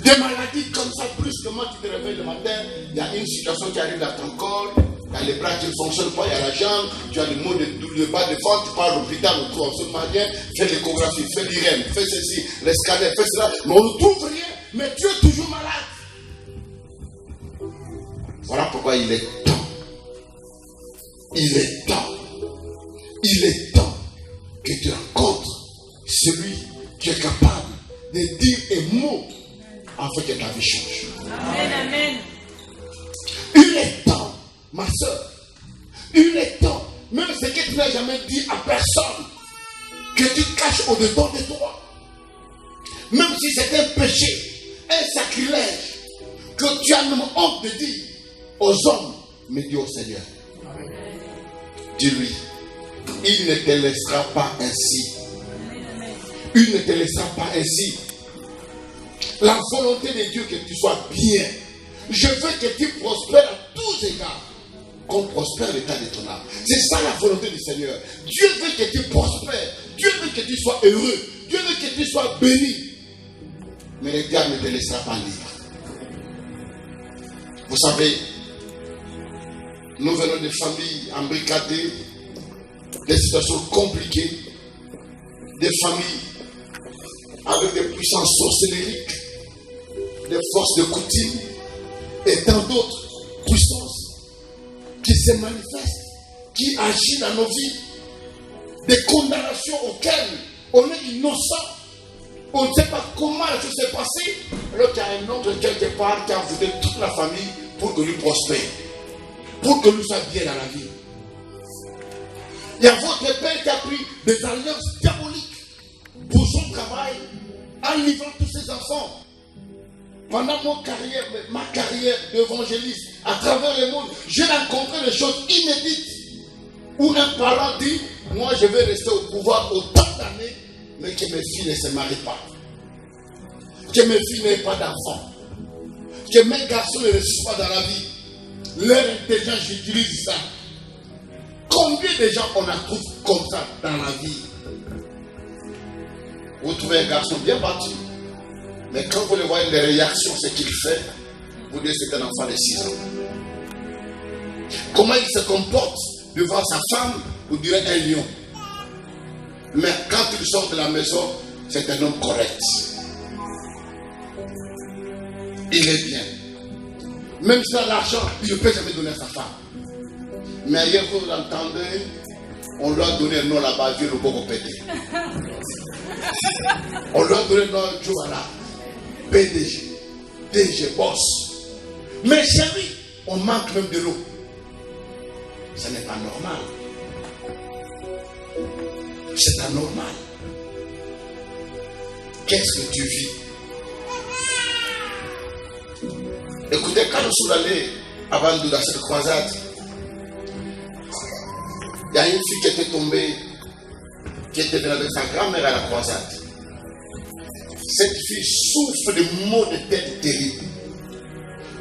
Des maladies comme ça, brusquement tu te réveilles le matin, il y a une situation qui arrive dans ton corps, il y a les bras qui ne fonctionnent pas, il y a la jambe, tu as le mot de bas de ventre, tu pars à l'hôpital, on trouve absolument rien, fais l'échographie, fais l'IRM, fais ceci, les scanners, fais cela, mais on ne trouve rien, mais tu es toujours malade. Voilà pourquoi il est temps. Il est temps. Il est temps que tu rencontres celui qui est capable de dire un mot afin que ta vie change. Amen, amen. Il est temps, ma soeur. Il est temps, même ce que tu n'as jamais dit à personne, que tu caches au-dedans de toi. Même si c'est un péché, un sacrilège, que tu as même honte de dire aux hommes, mais dis au Seigneur. Dis-lui, il ne te laissera pas ainsi. Il ne te laissera pas ainsi. La volonté de Dieu, que tu sois bien. Je veux que tu prospères à tous égards. Qu'on prospère l'état de ton âme. C'est ça la volonté du Seigneur. Dieu veut que tu prospères. Dieu veut que tu sois heureux. Dieu veut que tu sois béni. Mais le diable ne te laissera pas libre. Vous savez, nous venons de familles embricadées, des situations compliquées, des familles avec des puissances sorcellériques, des forces de coutume et tant d'autres puissances qui se manifestent, qui agissent dans nos vies, des condamnations auxquelles on est innocent. On ne sait pas comment les choses s'est passées, alors qu'il y a un autre quelque part qui a envoûté toute la famille pour que lui prospère, pour que lui soit bien dans la vie. Il y a votre père qui a pris des alliances diaboliques pour son travail en livrant tous ses enfants. Pendant ma carrière d'évangéliste à travers le monde, j'ai rencontré des choses inédites où un parent dit, moi je vais rester au pouvoir autant d'années, mais que mes filles ne se marient pas, que mes filles n'aient pas d'enfants, que mes garçons ne réussissent pas dans la vie. Leur intelligence, j'utilise ça. Combien de gens on a trouvé comme ça dans la vie? Vous trouvez un garçon bien battu, mais quand vous le voyez les réactions, ce qu'il fait, vous dites que c'est un enfant de 6 ans. Comment il se comporte devant sa femme, vous direz un lion. Mais quand il sort de la maison, c'est un homme correct. Il est bien. Même s'il a l'argent, il ne peut jamais donner à sa femme. Mais ailleurs, vous l'entendez, on lui a donné un nom là-bas, Dieu le beau pété. On lui a donné un nom, Joala, PDG, DG, boss. Mais chérie, on manque même de l'eau. Ce n'est pas normal. C'est anormal. Qu'est-ce que tu vis? Écoutez, quand nous sommes allés avant de cette croisade, il y a une fille qui était tombée, qui était venue avec sa grand-mère à la croisade. Cette fille souffre de maux de tête terribles.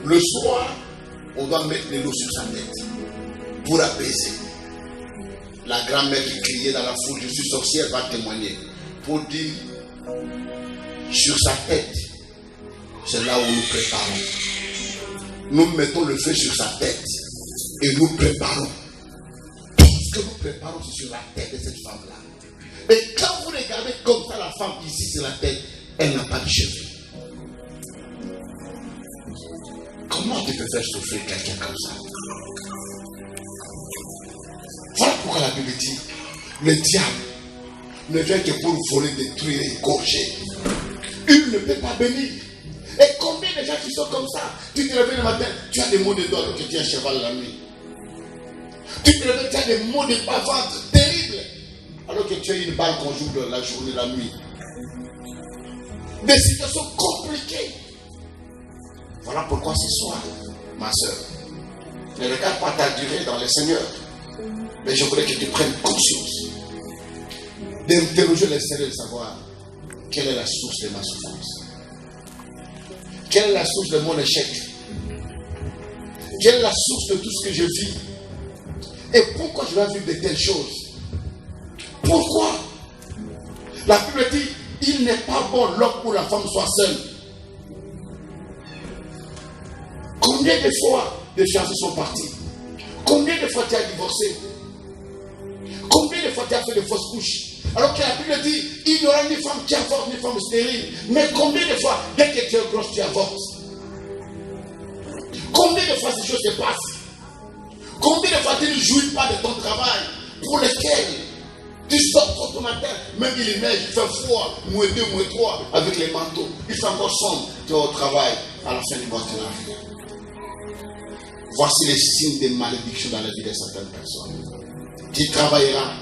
Le soir, on doit mettre de l'eau sur sa tête pour apaiser. La grand-mère qui criait dans la foule, je suis sorcière, va témoigner. Pour dire, sur sa tête, c'est là où nous préparons. Nous mettons le feu sur sa tête et nous préparons. Tout ce que nous préparons, c'est sur la tête de cette femme-là. Et quand vous regardez comme ça la femme ici sur la tête, elle n'a pas de cheveux. Comment tu peux faire souffrir quelqu'un comme ça? Voilà pourquoi la Bible dit, le diable ne vient que pour voler, détruire et égorger. Il ne peut pas bénir. Et combien de gens qui sont comme ça? Tu te réveilles le matin, tu as des maux de dos alors que tu as un cheval la nuit. Tu te réveilles, tu as des maux de bas-ventre terribles alors que tu as une balle conjugue la journée, la nuit. Des situations compliquées. Voilà pourquoi ce soir, ma soeur, ne regarde pas ta durée dans le Seigneur. Mais je voudrais que tu prennes conscience d'interroger le Seigneur, de savoir quelle est la source de ma souffrance. Quelle est la source de mon échec? Quelle est la source de tout ce que je vis? Et pourquoi je dois vivre de telles choses? Pourquoi? La Bible dit, il n'est pas bon l'homme ou la femme soit seule. Combien de fois des fiancés sont partis? Combien de fois tu as divorcé? Combien de fois tu as fait de fausses couches? Alors que la Bible dit, il n'y aura ni femme qui avorte, ni femme stérile. Mais combien de fois, dès que tu es grosse, tu avortes? Combien de fois ces choses se passent? Combien de fois tu ne jouis pas de ton travail pour lequel tu sors trop ton matin, même il neige, il fait froid, -2, -3, avec les manteaux, il fait encore sombre, tu es au travail, à la fin du mois, tu n'as rien. Voici les signes de malédiction dans la vie de certaines personnes. Tu travailleras,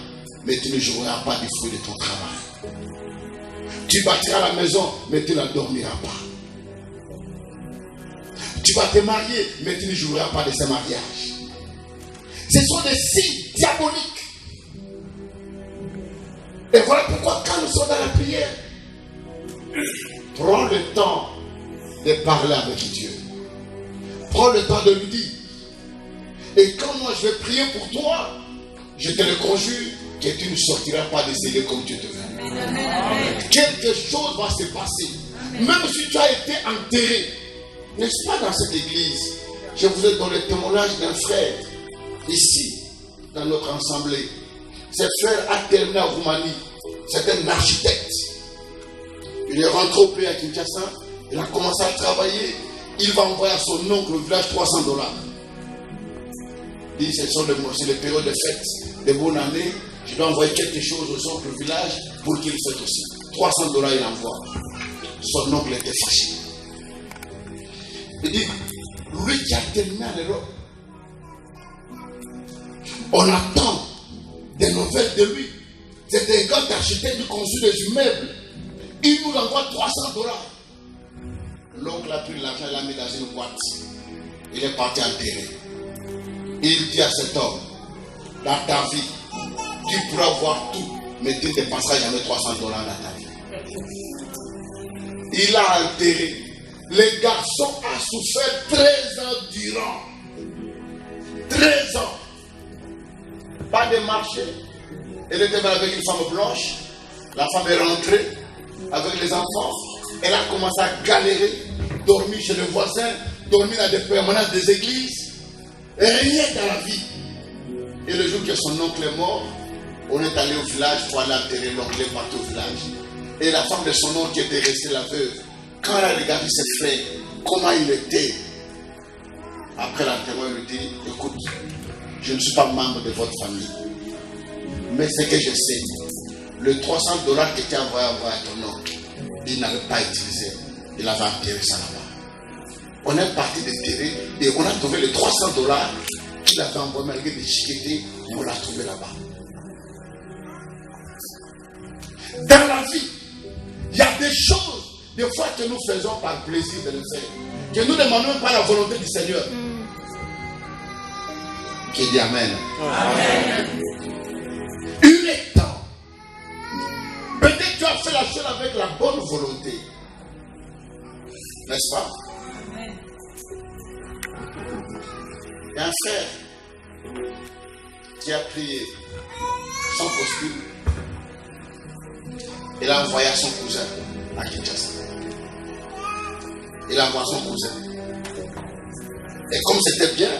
mais tu ne joueras pas des fruits de ton travail. Tu bâtiras la maison, mais tu ne dormiras pas. Tu vas te marier, mais tu ne joueras pas de ce mariage. Ce sont des signes diaboliques. Et voilà pourquoi quand nous sommes dans la prière, prends le temps de parler avec Dieu. Prends le temps de lui dire. Et quand moi je vais prier pour toi, je te le conjure que tu ne sortiras pas de ces lieux comme tu te veux. Quelque chose va se passer. Même si tu as été enterré, n'est-ce pas, dans cette église? Je vous ai donné le témoignage d'un frère ici, dans notre assemblée. Ce frère a terminé en Roumanie. C'est un architecte. Il est rentré au pays à Kinshasa. Il a commencé à travailler. Il va envoyer à son oncle au village $300. Il dit, c'est les périodes de fête, de bonne année. Je dois envoyer quelque chose aux oncles au village pour qu'il fête aussi. $300 il envoie. Son oncle était fâché. Il dit, lui qui a terminé en Europe, on attend des nouvelles de lui. C'est un gars d'architecte qui construit des immeubles. Il nous envoie $300. L'oncle a pris l'argent, il l'a mis dans une boîte. Il est parti enterrer. Il dit à cet homme, dans ta vie, tu pourras voir tout, mais tu ne dépenseras jamais $300 dans ta vie. Il a enterré. Le garçon a souffert 13 ans durant. 13 ans. Pas de marché. Elle était avec une femme blanche. La femme est rentrée avec les enfants. Elle a commencé à galérer, dormir chez le voisin, dormir dans des permanences des églises. Et rien dans la vie. Et le jour que son oncle est mort, on est allé au village pour aller enterrer l'oncle, est parti au village. Et la femme de son oncle qui était restée la veuve, quand elle a regardé ses frères, comment il était, après l'enterrement, elle lui dit, écoute, je ne suis pas membre de votre famille. Mais ce que je sais, le $300 que tu as envoyé à ton oncle, il n'avait pas utilisé. Il avait enterré ça là-bas. On est parti de terrer et on a trouvé les $300 qu'il avait envoyé malgré des chiquetés. On l'a trouvé là-bas. Dans la vie, il y a des choses, des fois que nous faisons par plaisir de le faire, que nous ne demandons pas la volonté du Seigneur. Qui dit Amen. Amen. Il est temps. Peut-être que tu as fait la chose avec la bonne volonté. N'est-ce pas? Amen. Il y a un frère qui a prié. son costume. Il a envoyé à son cousin à Kinshasa. Il a envoyé à son cousin. Et comme c'était bien,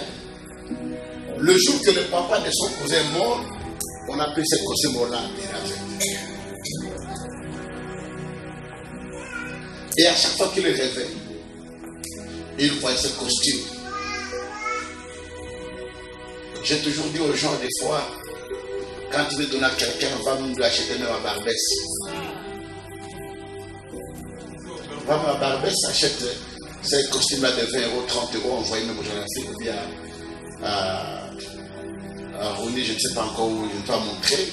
le jour que le papa de son cousin est mort, on a pris ce costume-là avec. Et à chaque fois qu'il le réveille, il voit ce costume. J'ai toujours dit aux gens, des fois, quand tu veux donner à quelqu'un, va nous l'acheter même à Barbès. Va à Barbès, achète ces costumes-là de 20 €, 30 €, envoyez même aux journalistes ou bien à Rony, je ne sais pas encore où je dois montrer.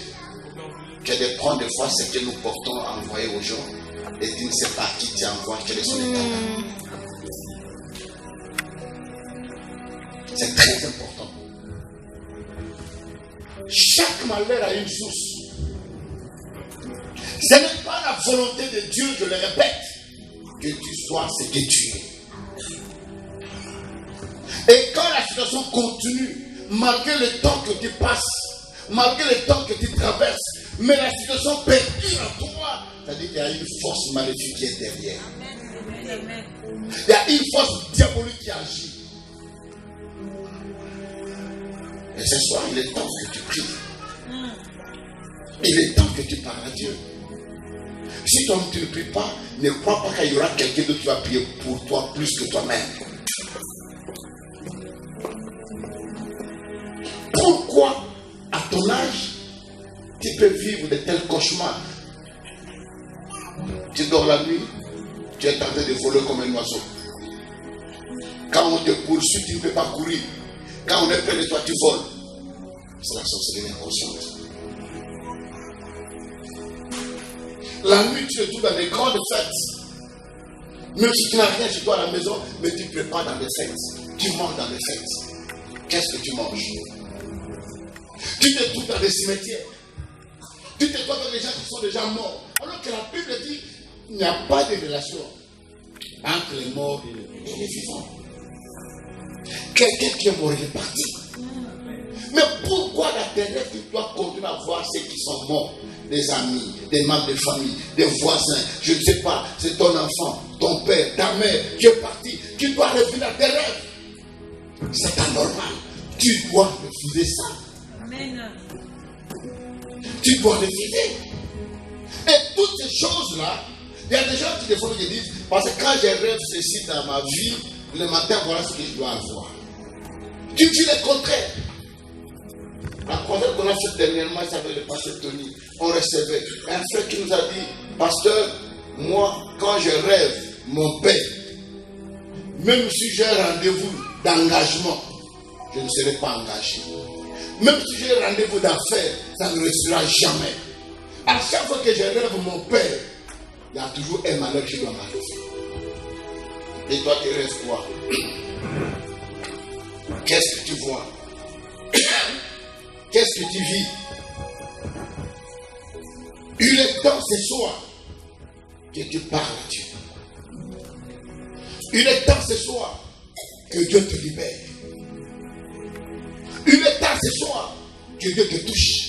Que de prendre des fois ce que nous portons à envoyer aux gens et tu ne sais pas à qui tu envoies, quels sont les talents. C'est très important. Chaque malheur a une source. Ce n'est pas la volonté de Dieu, je le répète, que tu sois ce que tu es. Et quand la situation continue, malgré le temps que tu passes, malgré le temps que tu traverses, mais la situation perdure en toi, c'est-à-dire qu'il y a une force maléfique qui est derrière. Il y a une force diabolique qui agit. Et ce soir, il est temps que tu pries. Il est temps que tu parles à Dieu. Si toi tu ne pries pas, ne crois pas qu'il y aura quelqu'un d'autre qui va prier pour toi plus que toi-même. Pourquoi, à ton âge, tu peux vivre de tels cauchemars? Tu dors la nuit, tu es tenté de voler comme un oiseau. Quand on te poursuit, tu ne peux pas courir. Quand on est près de toi, tu voles. C'est la sorcellerie inconsciente. La nuit, tu es tout dans des grandes fêtes. Même si tu n'as rien chez toi à la maison, mais tu prépares dans des fêtes. Tu manges dans des fêtes. Qu'est-ce que tu manges? Tu te trouves dans des cimetières. Tu te trouves avec des gens qui sont déjà morts. Alors que la Bible dit qu'il n'y a pas de relation entre les morts et les vivants. Quelqu'un qui est mort, il est parti. Mais pourquoi la terre, tu dois continuer à voir ceux qui sont morts? Des amis, des membres de famille, des voisins, je ne sais pas, c'est ton enfant, ton père, ta mère, qui est parti. Tu dois revenir à tes rêves. C'est anormal. Tu dois refuser ça. Amen. Tu dois refuser. Et toutes ces choses-là, il y a des gens qui des fois me disent, parce que quand je rêve ceci dans ma vie, le matin, voilà ce que je dois avoir. Tu dis le contraire. La croisade qu'on a faite dernièrement, ça avait le pasteur Tony. On recevait un frère qui nous a dit, pasteur, moi, quand je rêve, mon père, même si j'ai un rendez-vous d'engagement, je ne serai pas engagé. Même si j'ai un rendez-vous d'affaires, ça ne restera jamais. À chaque fois que je rêve mon père, il y a toujours un malheur qui doit m'arriver. Et toi, tu rêves quoi? Qu'est-ce que tu vois? Qu'est-ce que tu vis? Il est temps ce soir que tu parles à Dieu. Il est temps ce soir que Dieu te libère. Il est temps ce soir que Dieu te touche.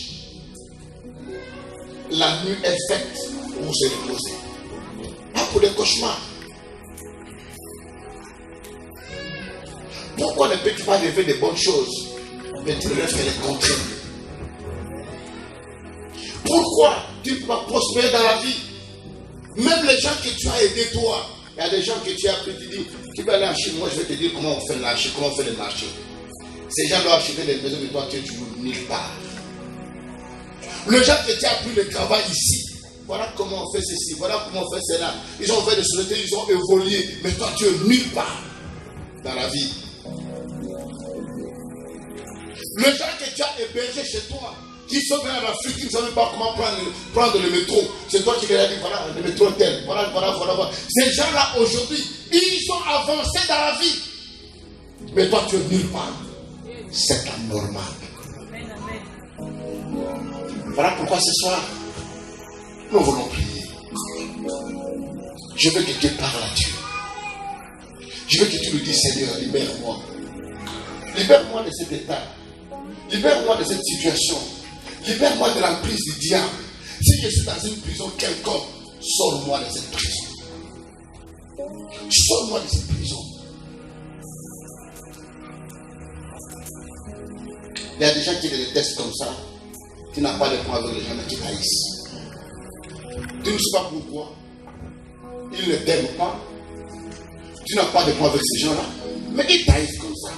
La nuit est faite pour se reposer. Pas pour des cauchemars. Pourquoi ne peux-tu pas rêver de bonnes choses, mais tu rêves qu'elle est contraire? Pourquoi tu ne peux pas prospérer dans la vie? Même les gens que tu as aidés, toi, il y a des gens que tu as appris, tu dis, tu vas aller en Chine, moi je vais te dire comment on fait l'archi, comment on fait les marchés. Ces gens doivent acheter des maisons, mais toi tu es toujours nulle part. Les gens que tu as appris le travail ici, voilà comment on fait ceci, voilà comment on fait cela. Ils ont fait des sociétés, ils ont évolué, mais toi tu es nulle part dans la vie. Les gens que tu as hébergés chez toi, qui sont venus en Afrique, qui ne savent pas comment prendre le métro. C'est toi qui leur as dit, voilà, le métro est tel. Voilà. Ces gens-là, aujourd'hui, ils sont avancés dans la vie. Mais toi, tu es nulle part. C'est anormal. Voilà pourquoi ce soir, nous voulons prier. Je veux que tu parles à Dieu. Je veux que tu lui dises, Seigneur, libère-moi. Libère-moi de cet état. Libère-moi de cette situation. Libère-moi de l'emprise du diable. Si je suis dans une prison quelconque, sors-moi de cette prison. Sors-moi de cette prison. Il y a des gens qui les détestent comme ça, qui n'ont pas de point avec les gens, mais qui haïssent. Tu ne sais pas pourquoi. Ils ne t'aiment pas. Tu n'as pas de point avec ces gens-là, mais ils t'haïssent comme ça.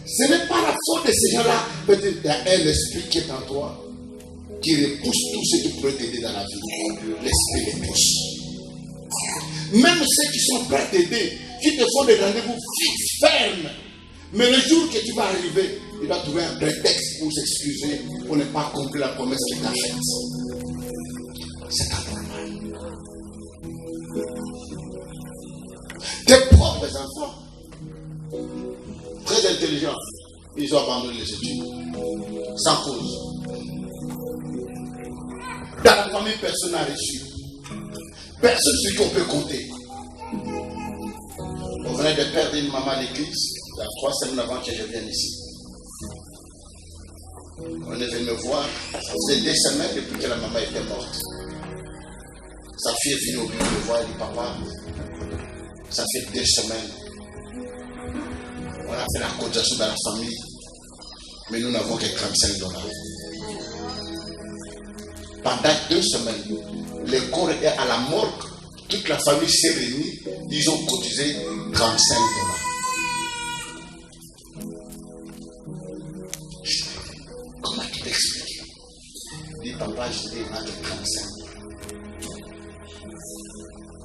Ce n'est pas la faute de ces gens-là. Peut-être qu'il y a un esprit qui est en toi, qui repousse tout ce qui pourrait t'aider dans la vie. L'esprit les pousse. Même ceux qui sont prêts à t'aider, qui te font des rendez-vous fixes, fermes. Mais le jour que tu vas arriver, il va trouver un prétexte pour s'excuser, pour ne pas accomplir la promesse qu'il t'a faite. C'est anormal. Tes propres enfants, très intelligents, ils ont abandonné les études, sans cause. Dans la famille, personne n'a reçu. Personne sur qui on peut compter. On venait de perdre une maman à l'église. Il y a 3 semaines avant que je vienne ici. On est venu me voir. Ça faisait 2 semaines depuis que la maman était morte. Sa fille est venue au bureau me voir et dit papa, ça fait 2 semaines. On a fait la cotisation dans la famille. Mais nous n'avons que $35. Pendant 2 semaines, le corps est à la morgue. Toute la famille s'est réunie. Ils ont cotisé $35. Comment tu t'expliques? Dis papa, je t'ai donné 35.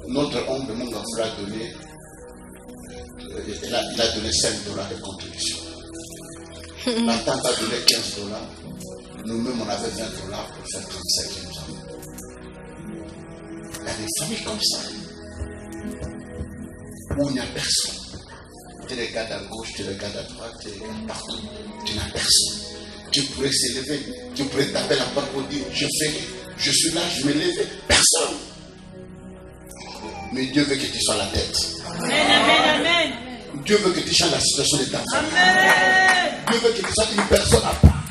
Notre homme de mon enfant a donné, il a donné $5 de contribution. La tante a donné $15. Nous-mêmes, on avait $20 pour faire 35 que nous avons. Il y a des familles comme ça, où il n'y a personne. Tu regardes à gauche, tu regardes à droite, tu regardes partout. Tu n'as personne. Tu pourrais s'élever, tu pourrais taper la porte pour dire je fais, je suis là, je me lève. Personne. Mais Dieu veut que tu sois la tête. Amen, amen, amen. Dieu veut que tu changes la situation de ta famille. Dieu veut que tu sois une personne à part.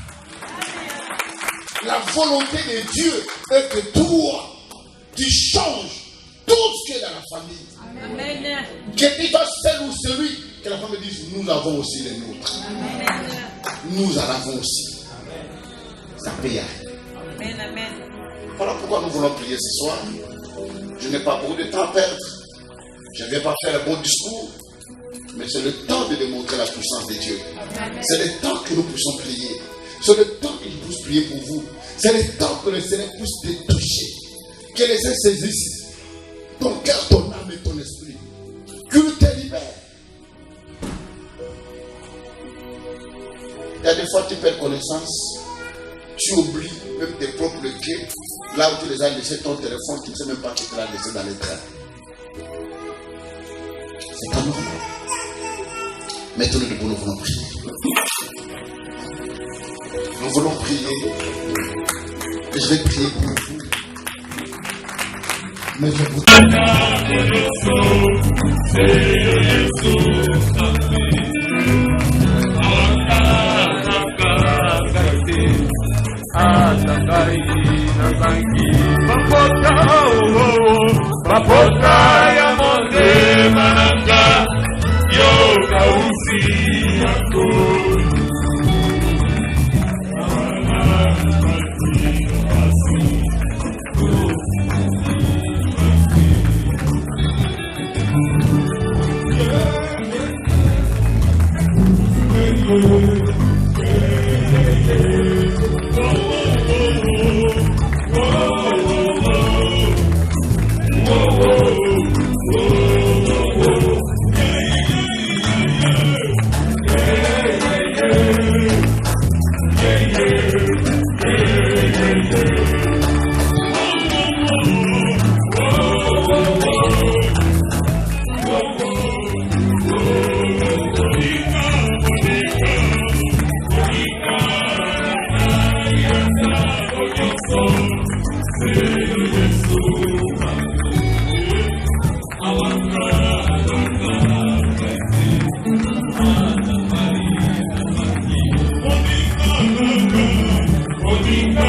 La volonté de Dieu est que toi, tu changes tout ce qui est dans la famille. Amen. Que tu sois seul ou celui que la famille dise nous avons aussi les nôtres. Amen. Nous en avons aussi. Ça peut y aller. Amen, amen. Voilà pourquoi nous voulons prier ce soir. Je n'ai pas beaucoup de temps à perdre. Je ne vais pas faire un bon discours. Mais c'est le temps de démontrer la puissance de Dieu. C'est le temps que nous puissions prier. C'est le temps que nous puissions prier pour vous. C'est le temps que le Seigneur puisse te toucher. Que les uns saisissent ton cœur, ton âme et ton esprit. Qu'il te libère. Il y a des fois tu perds connaissance. Tu oublies même tes propres clés. Là où tu les as laissés, ton téléphone, tu ne sais même pas qui te l'a laissé dans le train. C'est pas normal. Mettons-nous debout, nous voulons prier. Nous voulons prier. Et je vais prier pour vous. Mais je vous Papota ya monde mananga yo kausi yako Monica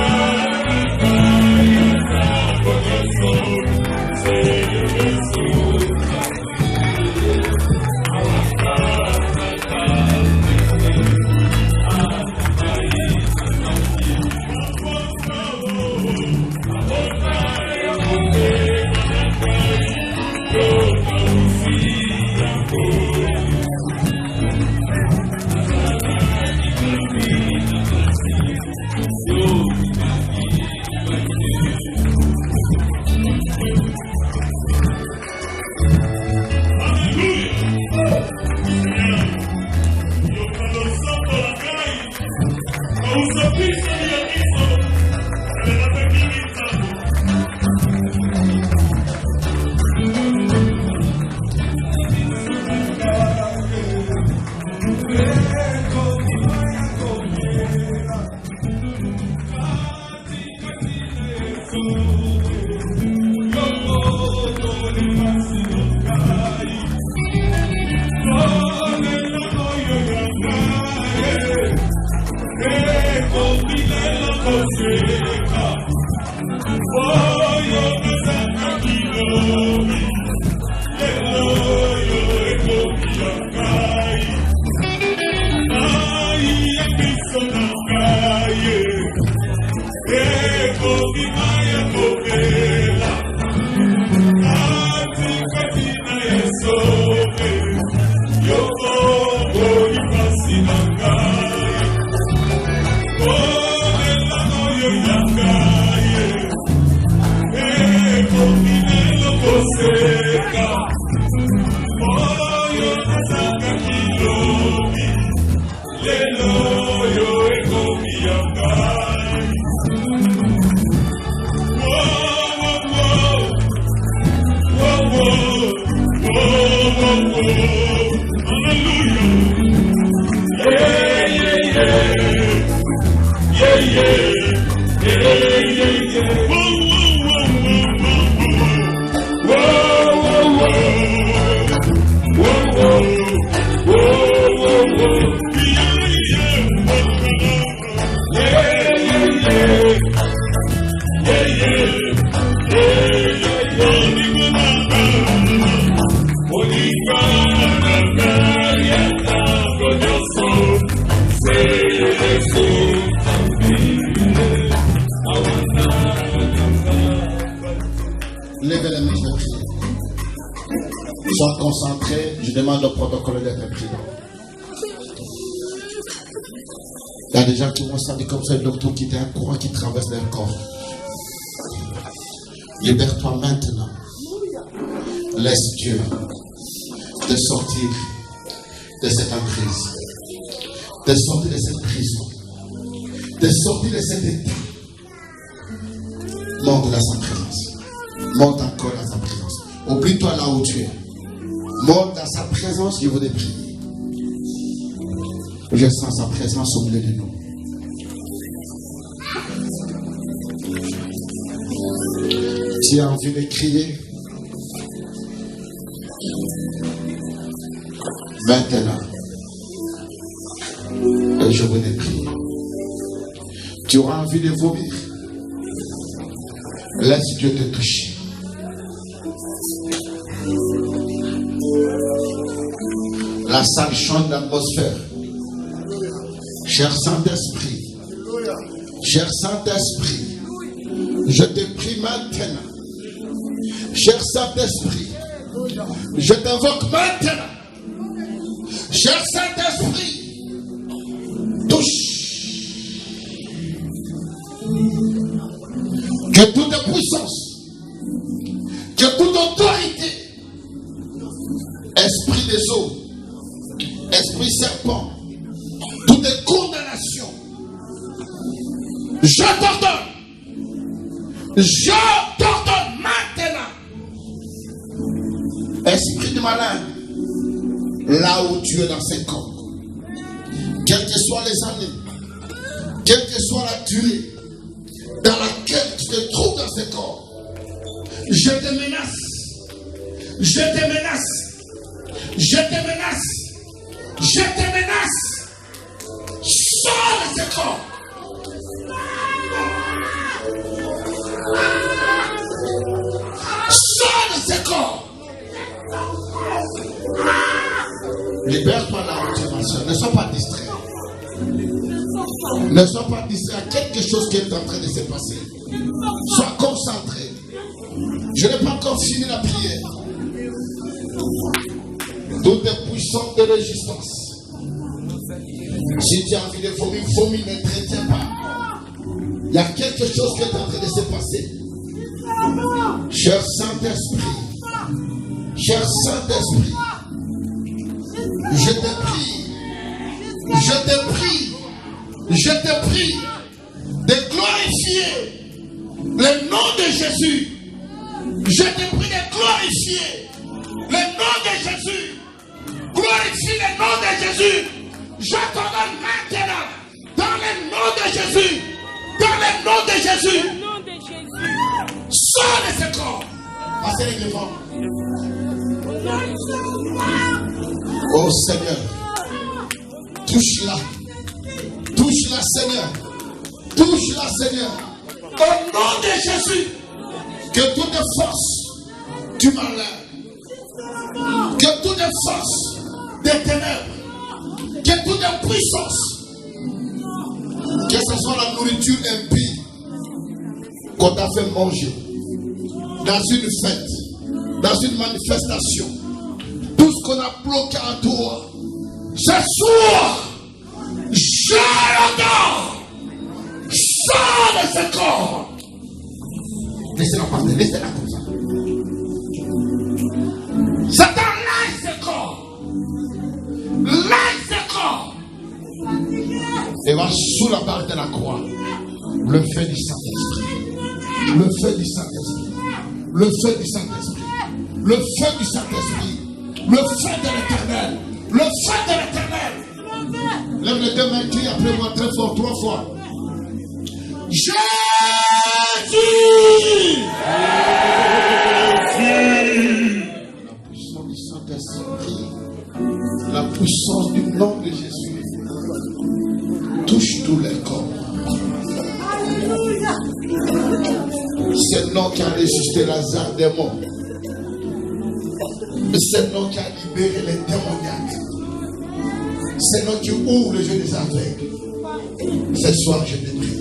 Levez les mains, je vais prier. Sois concentrés, je demande au protocole d'être présent. Il y a des gens qui vont sentir comme ça, le docteur qui a un courant qui traverse leur corps. Libère-toi maintenant. Laisse Dieu te sortir de cette emprise, te sortir de cette prison, te sortir de cet état. Monte dans sa présence. Monte encore dans sa présence. Oublie-toi là où tu es. Monte dans sa présence, je voudrais prier. Je sens sa présence au milieu de nous. Tu as envie de crier? Maintenant, je voudrais prier. Tu auras envie de vomir? Laisse Dieu te toucher. La salle chante d'atmosphère. Cher Saint-Esprit, je te prie maintenant. Cher Saint-Esprit, je t'invoque maintenant. Cher Saint-Esprit, touche. Que toute puissance, que toute autorité, esprit des eaux, esprit serpent, toute condamnation, je t'ordonne maintenant. Esprit de malade, là où tu es dans ce corps, quelles que soient les années, quelle que soit la durée dans laquelle tu te trouves dans ce corps, je te menace, je te menace, je te menace, je te menace. Sors de ce corps. Sors de ce corps. Libère-toi là où tu es, ma soeur. Ne sois pas distrait. Ne sois pas distrait à quelque chose qui est en train de se passer. Sois concentré. Je n'ai pas encore fini la prière. Toutes les puissances de résistance. Si tu as envie de vomir, vomis, ne te retiens pas. Il y a quelque chose qui est en train de se passer. Cher Saint-Esprit, je te prie de glorifier le nom de Jésus. Je te prie de glorifier le nom de Jésus. Glorifie le nom de Jésus. Je t'ordonne maintenant, dans le nom de Jésus, dans le nom de Jésus, sors de ce corps. Passez les devants. Oh Seigneur. Touche-la. Touche-la, Seigneur. Touche-la, Seigneur. Au nom de Jésus. Que toutes les forces du malheur, que toutes les forces des ténèbres, que toutes les puissances, que ce soit la nourriture impie qu'on t'a fait manger dans une fête, dans une manifestation, tout ce qu'on a bloqué à toi, ce soir, je l'entends, sors de ce corps. Laissez-la parler, laissez-la comme ça. Satan, lâche ce corps. Lâche ce corps. Et va sous la barre de la croix. Le feu du Saint-Esprit. Le feu du Saint-Esprit. Le feu du Saint-Esprit. Le feu du Saint-Esprit. Le feu de l'Éternel. Le feu de l'Éternel. Lève les deux mains, crie après moi très fort, 3 fois. Jésus! La puissance du Saint-Esprit, la puissance du nom de Jésus touche tous les corps. C'est le nom qui a ressuscité Lazare des morts. C'est le nom qui a libéré les démoniaques. C'est le nom qui ouvre les yeux des aveugles. Ce soir, je te prie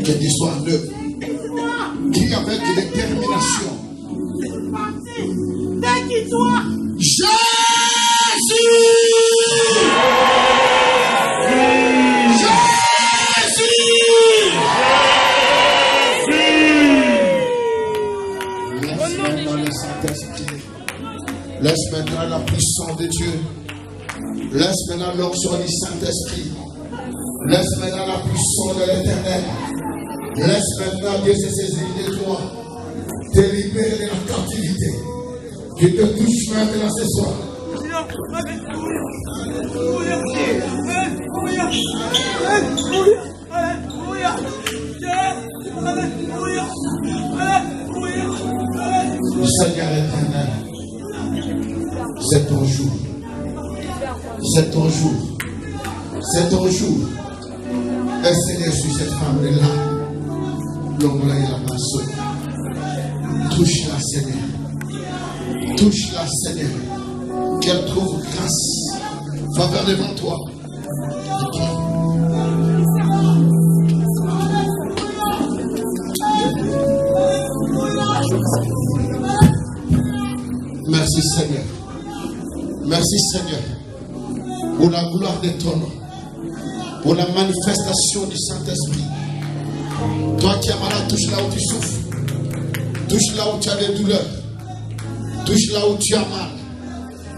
que tu sois en œuvre. Crie avec détermination. Jésus! Laisse maintenant le Saint-Esprit. Laisse maintenant la puissance de Dieu. Laisse maintenant l'onction du Saint-Esprit. Laisse maintenant la puissance de l'Éternel. Laisse maintenant Dieu se saisir de toi. Te libérer de la captivité. Je te touche maintenant ce soir. Seigneur éternel, c'est ton jour. C'est ton jour. C'est ton jour. Et Seigneur, sur cette femme-là, l'homme là, il a passé. Touche-la, Seigneur. Touche-la, Seigneur. Qu'elle trouve grâce, faveur devant toi. Merci, Seigneur. Merci, Seigneur. Pour la gloire de ton nom. Pour la manifestation du Saint-Esprit. Toi qui es malade, touche là où tu souffres. Touche là où tu as des douleurs. Touche là où tu as mal.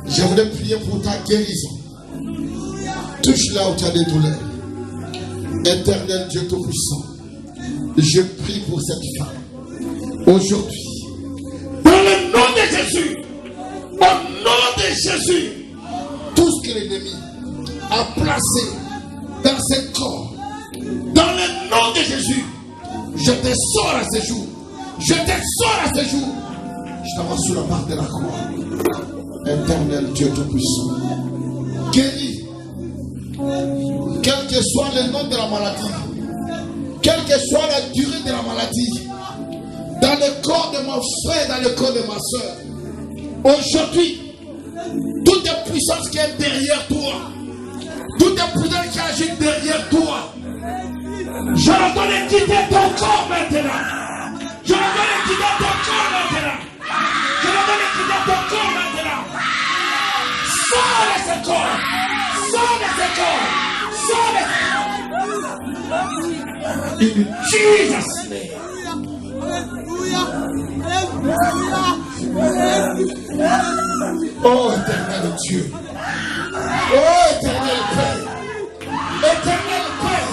Je voudrais prier pour ta guérison. Touche là où tu as des douleurs. Éternel Dieu Tout-Puissant, je prie pour cette femme. Aujourd'hui, dans le nom de Jésus, au nom de Jésus, tout ce que l'ennemi a placé dans ce corps, dans le nom de Jésus, je te sors à ce jour. Je te sors à ce jour. Je t'envoie sous la barre de la croix. Éternel Dieu Tout-Puissant, guéris, quel que soit le nom de la maladie, quelle que soit la durée de la maladie, dans le corps de mon frère, dans le corps de ma soeur. Aujourd'hui, toute puissance qui est derrière toi, toute puissance qui agit derrière toi, je leur donne de quitter ton corps maintenant. Je leur donne de quitter ton corps maintenant. Je leur donne de quitter ton corps maintenant. Sors de ce corps. Sors de ce corps. Sors de ce corps. In Jesus' name. Oh éternel Dieu. Oh éternel Père. Éternel Père.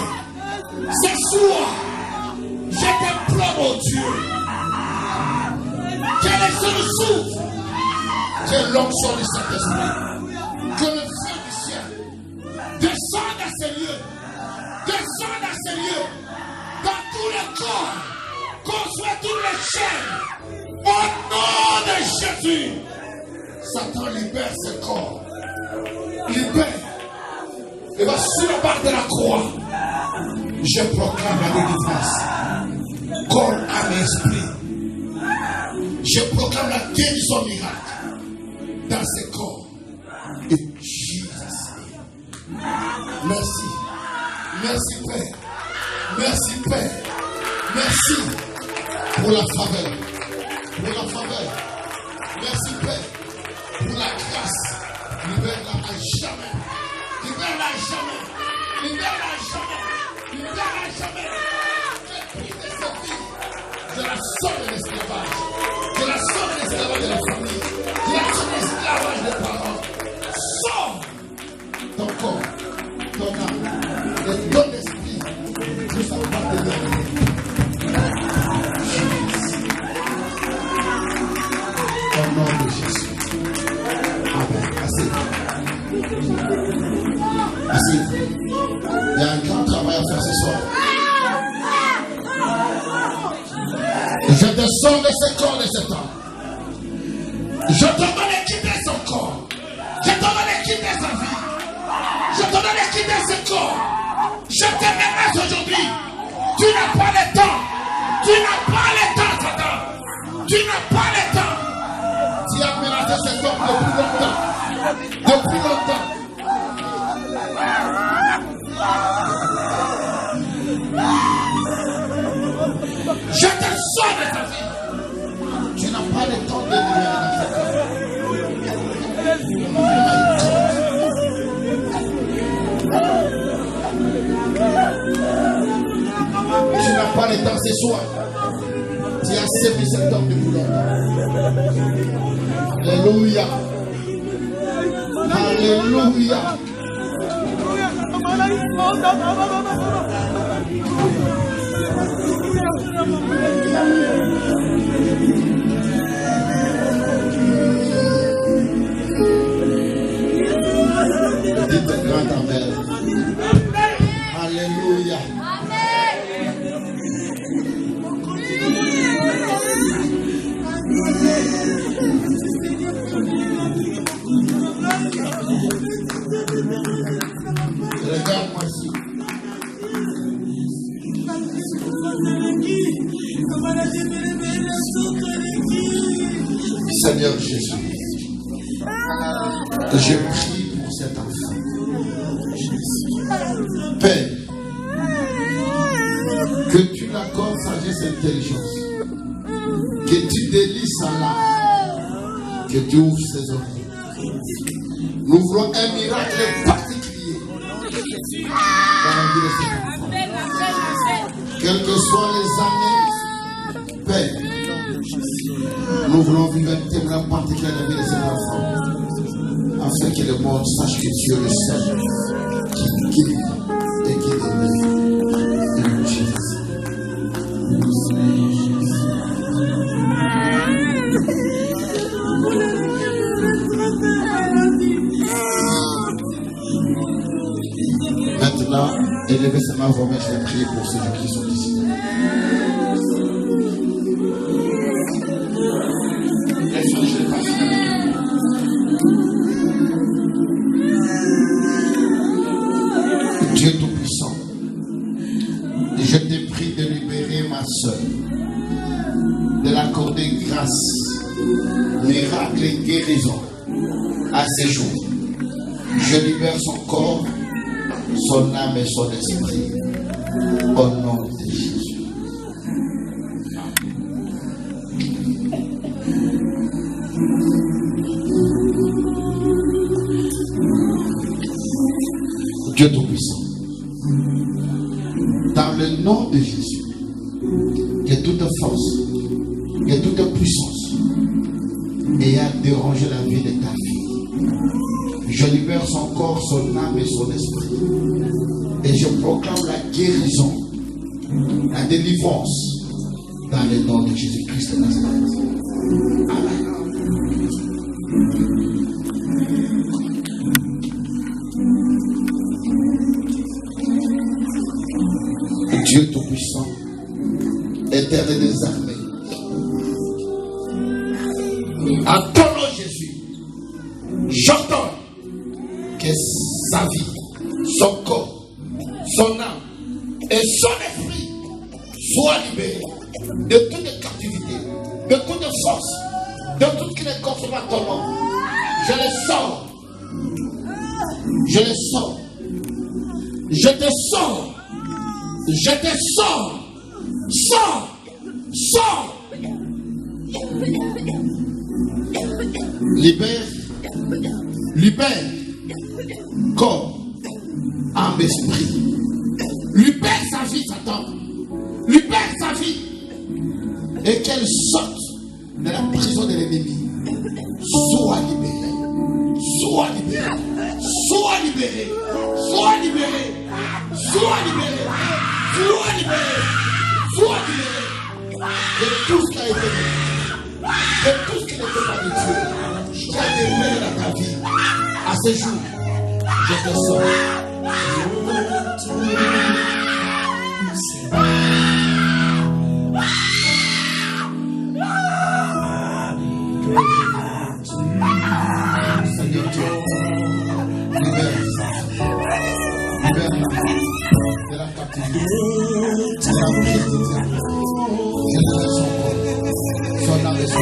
Ce soir, je t'implore, mon Dieu, que les cieux s'ouvrent, que l'onction du Saint-Esprit, que le feu du ciel descende à ces lieux, descende à ces lieux, dans tous les corps, construit toutes les chaînes, au nom libère ce corps. Libère. Et va sur la barre de la croix. Je proclame la délivrance. Corps, âme et esprit. Je proclame la guérison miracle dans ce corps. Et Jésus. Merci. Merci Père. Merci Père. Merci pour la faveur. Pour la faveur. Merci Père pour la grâce. Libère-la à jamais. Libère-la à jamais. Libère-la à jamais. Libère-la à jamais. Je prie de cette vie. Je la sors de l'esclavage. Je la sors de l'esclavage de la famille. Je la sors de l'esclavage des parents. Sors ton corps, ton âme, et ton esprit. Tout ça va te donner. Au nom de Jésus. Amen. Assez. Il y a un grand travail à faire ce soir. Je te sors de ce corps de cet homme. Je te donne de quitter son corps. Je te donne de quitter sa vie. Je te donne de quitter ce corps. Je te menace aujourd'hui. Tu n'as pas le temps. Tu n'as pas le temps, Satan. Tu n'as pas le temps. Tu as menacé cet homme depuis longtemps. Depuis longtemps. Je te sors de ta vie. Tu n'as pas le temps de demeurer dans cette Tu n'as pas le temps ce soir. Tu as servi cet homme depuis longtemps. Alléluia. Alléluia. Dites un grand amen. Alléluia. Regarde-moi ici. Seigneur Jésus, je prie pour cet enfant. Père, que tu l'accordes sagesse et intelligence, que tu délies sa langue, que tu ouvres ses oreilles. Nous voulons un miracle particulier dans la vie de cet enfant. Quelles que soient les années, Père, nous voulons vivre un témoin particulier dans la vie de cet enfant, afin que le monde sache que tu es le seul qui guérit et qui délivre. Maintenant, élevez sa main, vous remettez la prière pour ceux qui sont ici. Dieu Tout-Puissant, je te prie de libérer ma soeur, de l'accorder grâce, miracle et guérison à ses jours. Je libère son corps, son âme et son esprit au nom de Jésus. Dieu Tout-Puissant, dans le nom de Jésus, que toute force, que toute puissance ayant dérangé la vie de ta fille, je libère son corps, son âme et son esprit. Et je proclame la guérison, la délivrance dans le nom de Jésus-Christ de Nazareth. Amen. Dieu Tout-Puissant, Éternel des armées, en ton nom Jésus, de toute force, de tout ce qui est consommé à ton nom. Je les sors. Je les sors. Je te sors. Je te sors. Sors. Sors. Libère. Libère. Corps. Âme, esprit. Libère sa vie, Satan. Libère sa vie. Et qu'elle sorte de la prison de l'ennemi. Sois libéré. Sois libéré. Sois libéré. Sois libéré. Sois libéré. Sois libéré. Sois libéré. De tout ce qui a été fait. De tout ce qui n'était pas de Dieu. Qui a démêlé dans ta vie. À ce jour, je te sors. Seigneur Dieu, libère de la captivité, de la brutalité. Je libère son corps, son âme et son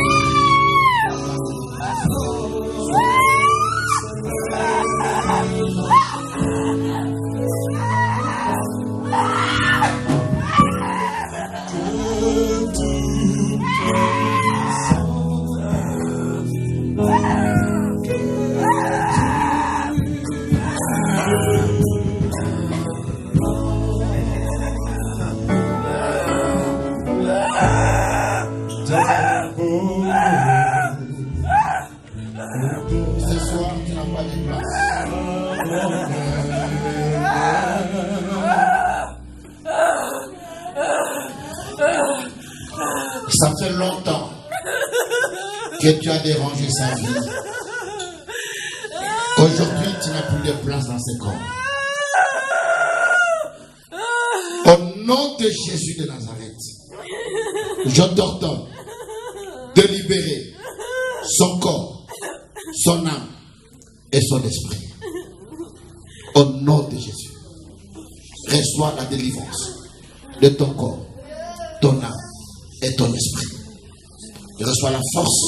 Ça fait longtemps que tu as dérangé sa vie. Aujourd'hui, tu n'as plus de place dans ce corps. Au nom de Jésus de Nazareth, je t'ordonne de libérer son corps, son âme et son esprit. Au nom de Jésus, reçois la délivrance de ton corps, ton âme et ton esprit. Et reçois la force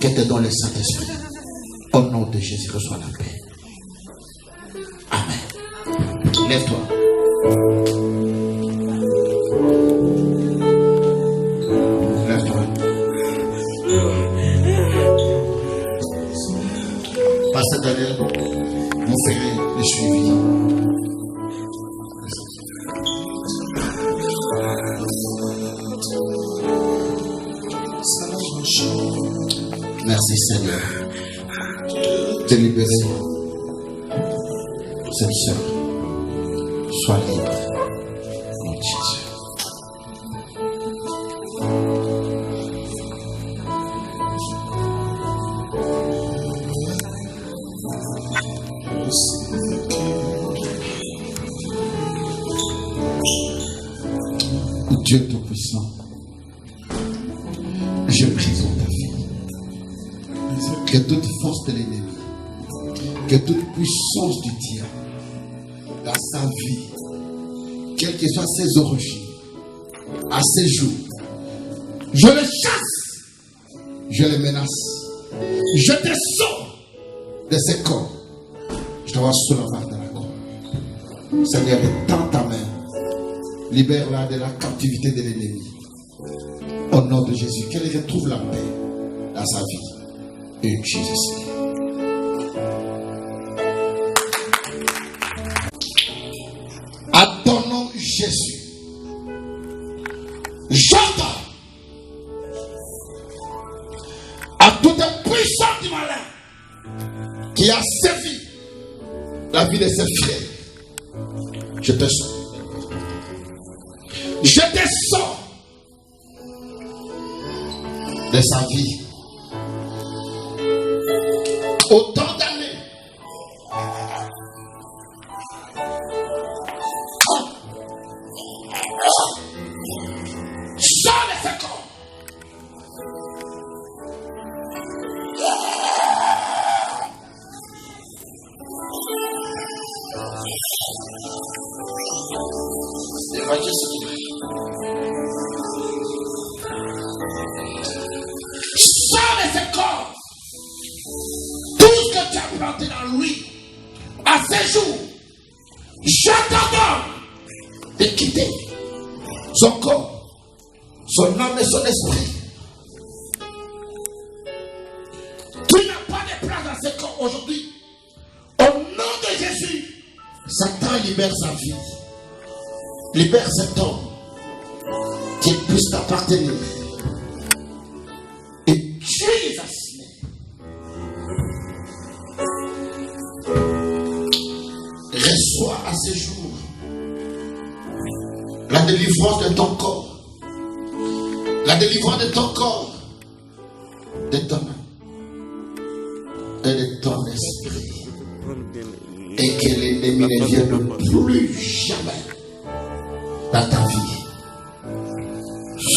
que te donne le Saint-Esprit. Au nom de Jésus, reçois la paix. Amen. Lève-toi. Lève-toi. Pasteur Daniel, vous ferez le suivi. Merci Seigneur de libérer cette sœur. Sois libre, mon Jésus. Dieu Tout-Puissant, je prie pour ta fille. Que toute force de l'ennemi, que toute puissance du diable dans sa vie, quelles que soient ses origines, à ses jours, je les chasse, je les menace, je te sors de ce corps. Je te vois sous la barre de la corps. Seigneur, étends ta main, libère-la de la captivité de l'ennemi. Au nom de Jésus, qu'elle retrouve la paix dans sa vie. In Jesus' name. À ton nom, Jésus, j'entends à toute puissance du malin qui a servi la vie de ses frères. Je te sors. Je te sors de sa vie. Autant d'années. Sors de ce corps. planté dans lui, à ces jours, j'attends de quitter son corps, son âme et son esprit. Tu n'as pas de place dans ce corps aujourd'hui. Au nom de Jésus, Satan libère sa vie. Libère cet homme qui puisse t'appartenir. Et Jesus' name. Reçois à ce jour la délivrance de ton corps, la délivrance de ton corps, de ton âme et de ton esprit, et que l'ennemi ne vienne plus jamais dans ta vie.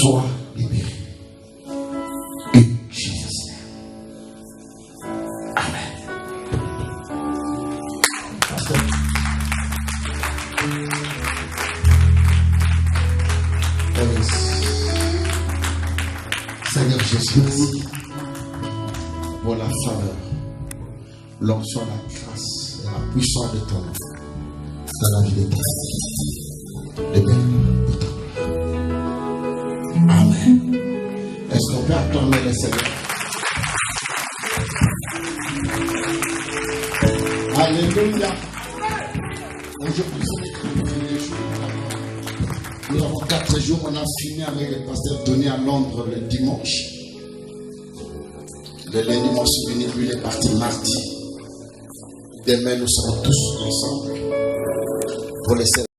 Sois libéré. Et Jésus. Amen. Seigneur Jésus, merci pour la faveur, l'onction, la grâce et la puissance de ton nom dans la vie de ta vie. Pour ta gloire. Amen. Est-ce qu'on peut acclamer le Seigneur? Alléluia. Aujourd'hui, nous avons 4 jours, on a fini avec le pasteur Tony à Londres le dimanche. Le lundi, mon souvenir, lui, il est parti mardi. Demain, nous serons tous ensemble pour les